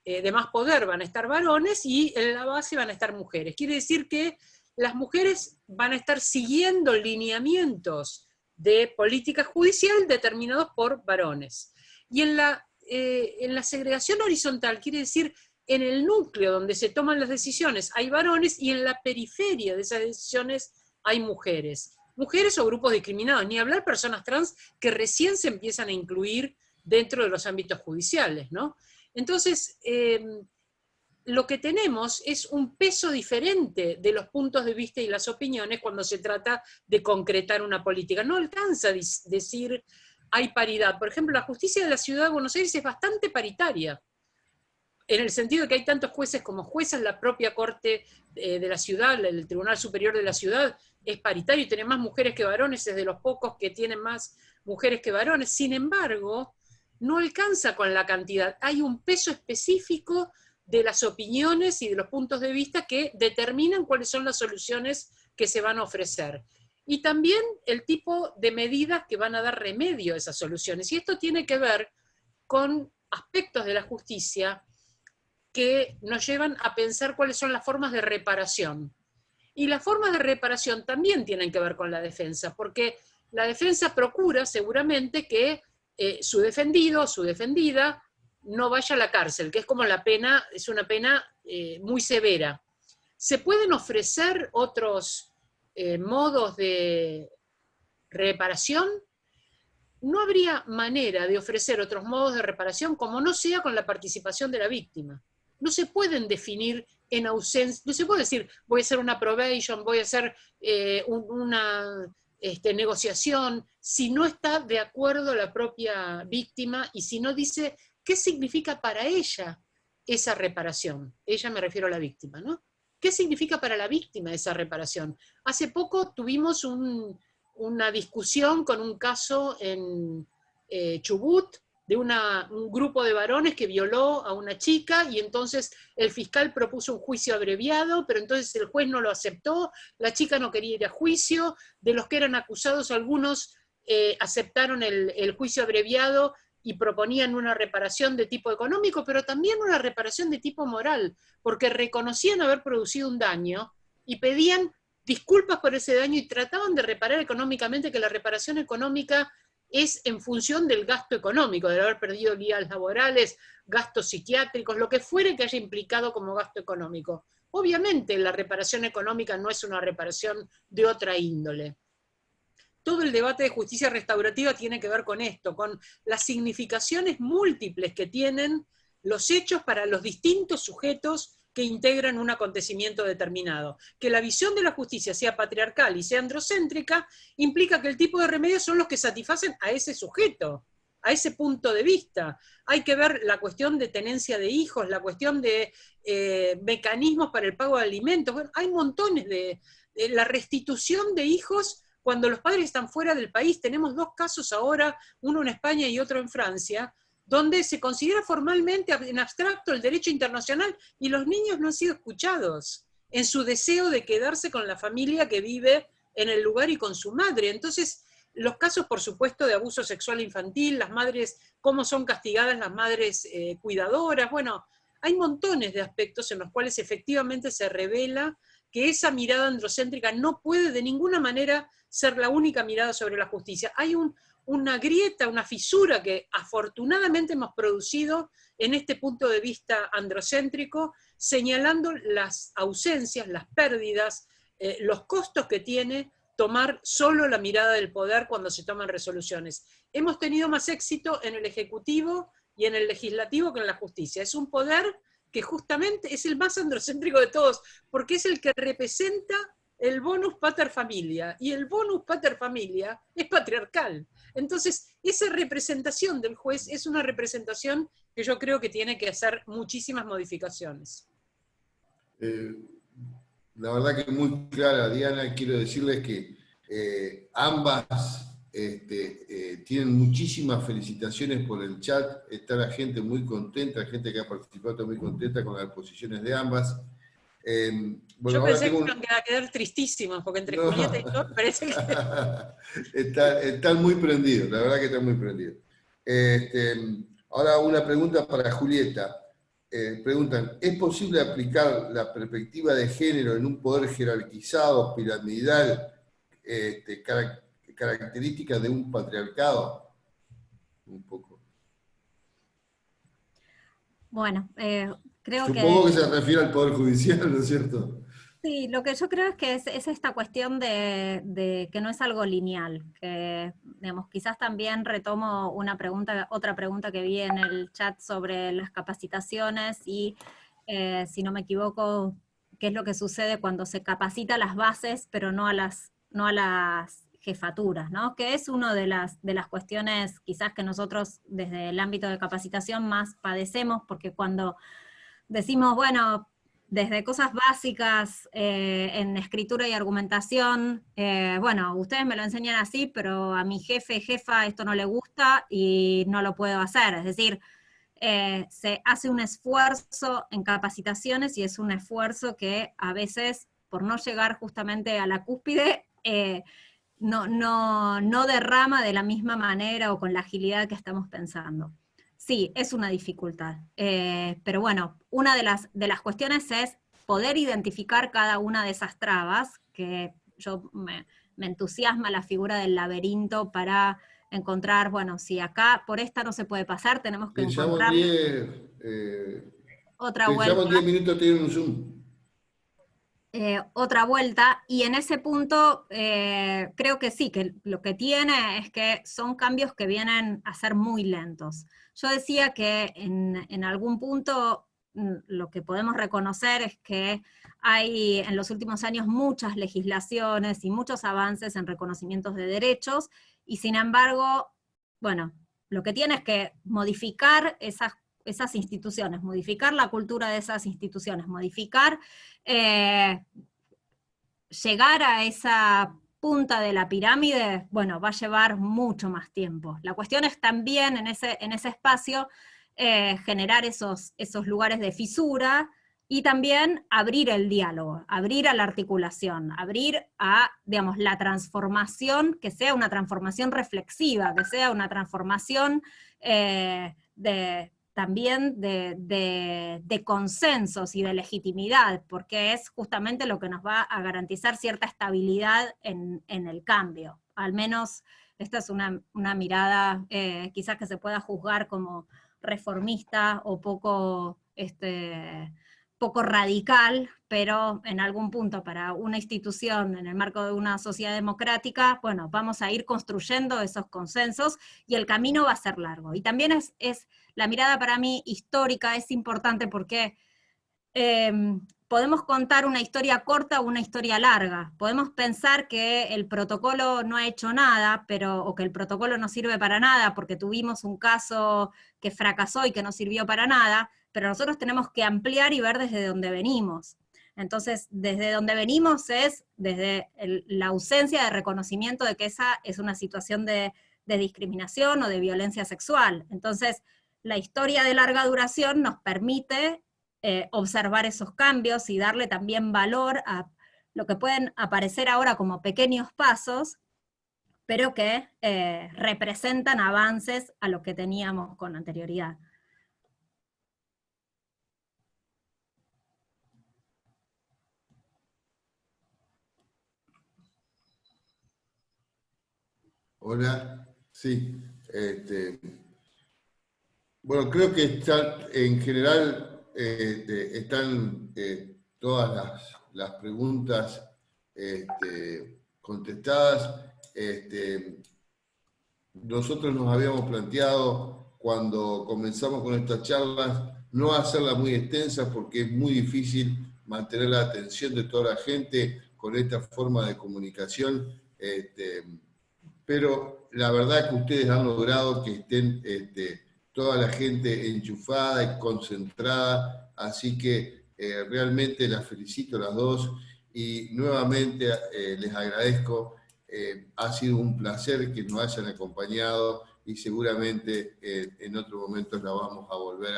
de más poder van a estar varones y en la base van a estar mujeres. Quiere decir que las mujeres van a estar siguiendo lineamientos de política judicial determinados por varones. Y en la segregación horizontal, quiere decir en el núcleo donde se toman las decisiones hay varones y en la periferia de esas decisiones hay mujeres. Mujeres o grupos discriminados, ni hablar personas trans que recién se empiezan a incluir dentro de los ámbitos judiciales, ¿no? Entonces, lo que tenemos es un peso diferente de los puntos de vista y las opiniones cuando se trata de concretar una política. No alcanza a decir hay paridad. Por ejemplo, la justicia de la Ciudad de Buenos Aires es bastante paritaria, en el sentido de que hay tantos jueces como juezas, la propia Corte de la Ciudad, el Tribunal Superior de la Ciudad es paritario y tiene más mujeres que varones, es de los pocos que tienen más mujeres que varones. Sin embargo, no alcanza con la cantidad. Hay un peso específico de las opiniones y de los puntos de vista que determinan cuáles son las soluciones que se van a ofrecer. Y también el tipo de medidas que van a dar remedio a esas soluciones. Y esto tiene que ver con aspectos de la justicia que nos llevan a pensar cuáles son las formas de reparación. Y las formas de reparación también tienen que ver con la defensa, porque la defensa procura seguramente que su defendido o su defendida no vaya a la cárcel, que es como la pena, es una pena muy severa. ¿Se pueden ofrecer otros modos de reparación? No habría manera de ofrecer otros modos de reparación como no sea con la participación de la víctima. No se pueden definir en ausencia, no se puede decir voy a hacer una probation, voy a hacer una negociación, si no está de acuerdo la propia víctima y si no dice qué significa para ella esa reparación. Ella me refiero a la víctima, ¿no? ¿Qué significa para la víctima esa reparación? Hace poco tuvimos una discusión con un caso en Chubut, de un grupo de varones que violó a una chica, y entonces el fiscal propuso un juicio abreviado, pero entonces el juez no lo aceptó, la chica no quería ir a juicio, de los que eran acusados algunos aceptaron el juicio abreviado y proponían una reparación de tipo económico, pero también una reparación de tipo moral, porque reconocían haber producido un daño y pedían disculpas por ese daño y trataban de reparar económicamente, que la reparación económica es en función del gasto económico, de haber perdido días laborales, gastos psiquiátricos, lo que fuere que haya implicado como gasto económico. Obviamente la reparación económica no es una reparación de otra índole. Todo el debate de justicia restaurativa tiene que ver con esto, con las significaciones múltiples que tienen los hechos para los distintos sujetos que integran un acontecimiento determinado. Que la visión de la justicia sea patriarcal y sea androcéntrica implica que el tipo de remedios son los que satisfacen a ese sujeto, a ese punto de vista. Hay que ver la cuestión de tenencia de hijos, la cuestión de mecanismos para el pago de alimentos. Bueno, hay montones de la restitución de hijos cuando los padres están fuera del país. Tenemos dos casos ahora, uno en España y otro en Francia, donde se considera formalmente en abstracto el derecho internacional y los niños no han sido escuchados en su deseo de quedarse con la familia que vive en el lugar y con su madre. Entonces, los casos, por supuesto, de abuso sexual infantil, las madres, cómo son castigadas las madres cuidadoras, bueno, hay montones de aspectos en los cuales efectivamente se revela que esa mirada androcéntrica no puede de ninguna manera ser la única mirada sobre la justicia. Hay una grieta, una fisura que afortunadamente hemos producido en este punto de vista androcéntrico, señalando las ausencias, las pérdidas, los costos que tiene tomar solo la mirada del poder cuando se toman resoluciones. Hemos tenido más éxito en el Ejecutivo y en el Legislativo que en la justicia. Es un poder que justamente es el más androcéntrico de todos, porque es el que representa el bonus pater familia, y el bonus pater familia es patriarcal. Entonces, esa representación del juez es una representación que yo creo que tiene que hacer muchísimas modificaciones. La verdad que muy clara, Diana. Quiero decirles que ambas tienen muchísimas felicitaciones por el chat. Está la gente muy contenta, la gente que ha participado está muy contenta con las posiciones de ambas. Bueno, yo pensé que iban a quedar tristísimos, porque entre Julieta y yo parece que... Están muy prendidos, la verdad que están muy prendidos. Ahora una pregunta para Julieta. Preguntan, ¿es posible aplicar la perspectiva de género en un poder jerarquizado, piramidal, características de un patriarcado? Un poco. Bueno, creo Supongo que se refiere al Poder Judicial, ¿no es cierto? Sí, lo que yo creo es que es esta cuestión de que no es algo lineal, que digamos, quizás también retomo otra pregunta que vi en el chat sobre las capacitaciones y, si no me equivoco, qué es lo que sucede cuando se capacita a las bases, pero no a las jefaturas, ¿no? Que es una de las cuestiones quizás que nosotros desde el ámbito de capacitación más padecemos, porque cuando decimos, bueno, desde cosas básicas en escritura y argumentación, bueno, ustedes me lo enseñan así, pero a mi jefa esto no le gusta y no lo puedo hacer. Es decir, se hace un esfuerzo en capacitaciones y es un esfuerzo que a veces, por no llegar justamente a la cúspide, no derrama de la misma manera o con la agilidad que estamos pensando. sí, es una dificultad. Pero bueno, una de las cuestiones es poder identificar cada una de esas trabas, que me entusiasma la figura del laberinto para encontrar, bueno, si acá por esta no se puede pasar, tenemos que encontrar otra te vuelta. llamo en 10 minutos, tienen un Zoom. Otra vuelta, y en ese punto creo que sí, que lo que tiene es que son cambios que vienen a ser muy lentos. Yo decía que en algún punto lo que podemos reconocer es que hay en los últimos años muchas legislaciones y muchos avances en reconocimientos de derechos, y sin embargo, bueno, lo que tiene es que modificar esas instituciones, modificar la cultura de esas instituciones, modificar, llegar a esa punta de la pirámide, bueno, va a llevar mucho más tiempo. La cuestión es también en ese espacio generar esos lugares de fisura y también abrir el diálogo, abrir a la articulación, abrir a, digamos, la transformación, que sea una transformación reflexiva, que sea una transformación también de consensos y de legitimidad, porque es justamente lo que nos va a garantizar cierta estabilidad en el cambio. Al menos esta es una mirada quizás que se pueda juzgar como reformista o poco radical, pero en algún punto para una institución en el marco de una sociedad democrática, bueno, vamos a ir construyendo esos consensos y el camino va a ser largo. Y también es la mirada para mí histórica, es importante porque podemos contar una historia corta o una historia larga. Podemos pensar que el protocolo no ha hecho nada, o que el protocolo no sirve para nada porque tuvimos un caso que fracasó y que no sirvió para nada, pero nosotros tenemos que ampliar y ver desde dónde venimos. Entonces, desde donde venimos es desde la ausencia de reconocimiento de que esa es una situación de discriminación o de violencia sexual. Entonces, la historia de larga duración nos permite observar esos cambios y darle también valor a lo que pueden aparecer ahora como pequeños pasos, pero que representan avances a lo que teníamos con anterioridad. Hola, sí. Bueno, creo que en general están todas las preguntas contestadas. Nosotros nos habíamos planteado cuando comenzamos con estas charlas no hacerlas muy extensas porque es muy difícil mantener la atención de toda la gente con esta forma de comunicación. Pero la verdad que ustedes han logrado que estén toda la gente enchufada y concentrada, así que realmente las felicito a las dos y nuevamente les agradezco. Ha sido un placer que nos hayan acompañado y seguramente en otros momentos la vamos a volver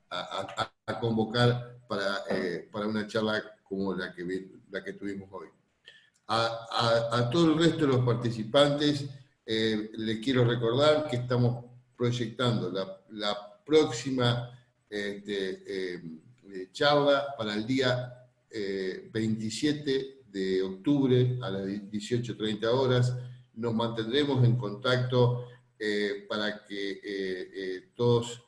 a convocar para una charla como la que tuvimos hoy. A todo el resto de los participantes les quiero recordar que estamos proyectando la próxima charla para el día 27 de octubre a las 18:30 horas. Nos mantendremos en contacto para que todos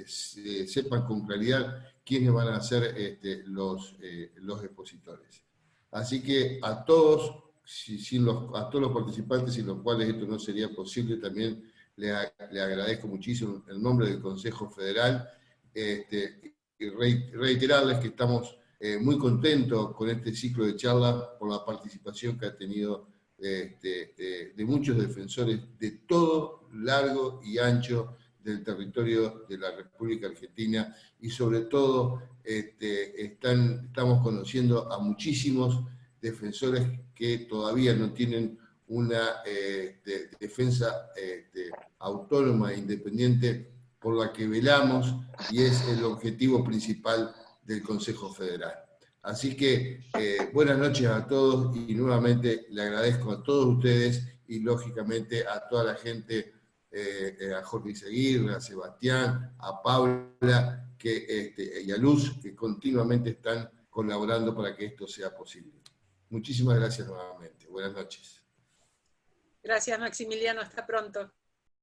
sepan con claridad quiénes van a ser los expositores. Así que a todos los participantes, sin los cuales esto no sería posible, también le agradezco muchísimo en nombre del Consejo Federal y reiterarles que estamos muy contentos con este ciclo de charlas por la participación que ha tenido de muchos defensores de todo largo y ancho del territorio de la República Argentina y sobre todo estamos conociendo a muchísimos defensores que todavía no tienen una defensa autónoma e independiente por la que velamos y es el objetivo principal del Consejo Federal. Así que buenas noches a todos y nuevamente le agradezco a todos ustedes y lógicamente a toda la gente a Jorge Izaguirre, a Sebastián, a Paula y a Luz, que continuamente están colaborando para que esto sea posible. Muchísimas gracias nuevamente. Buenas noches. Gracias, Maximiliano. Hasta pronto.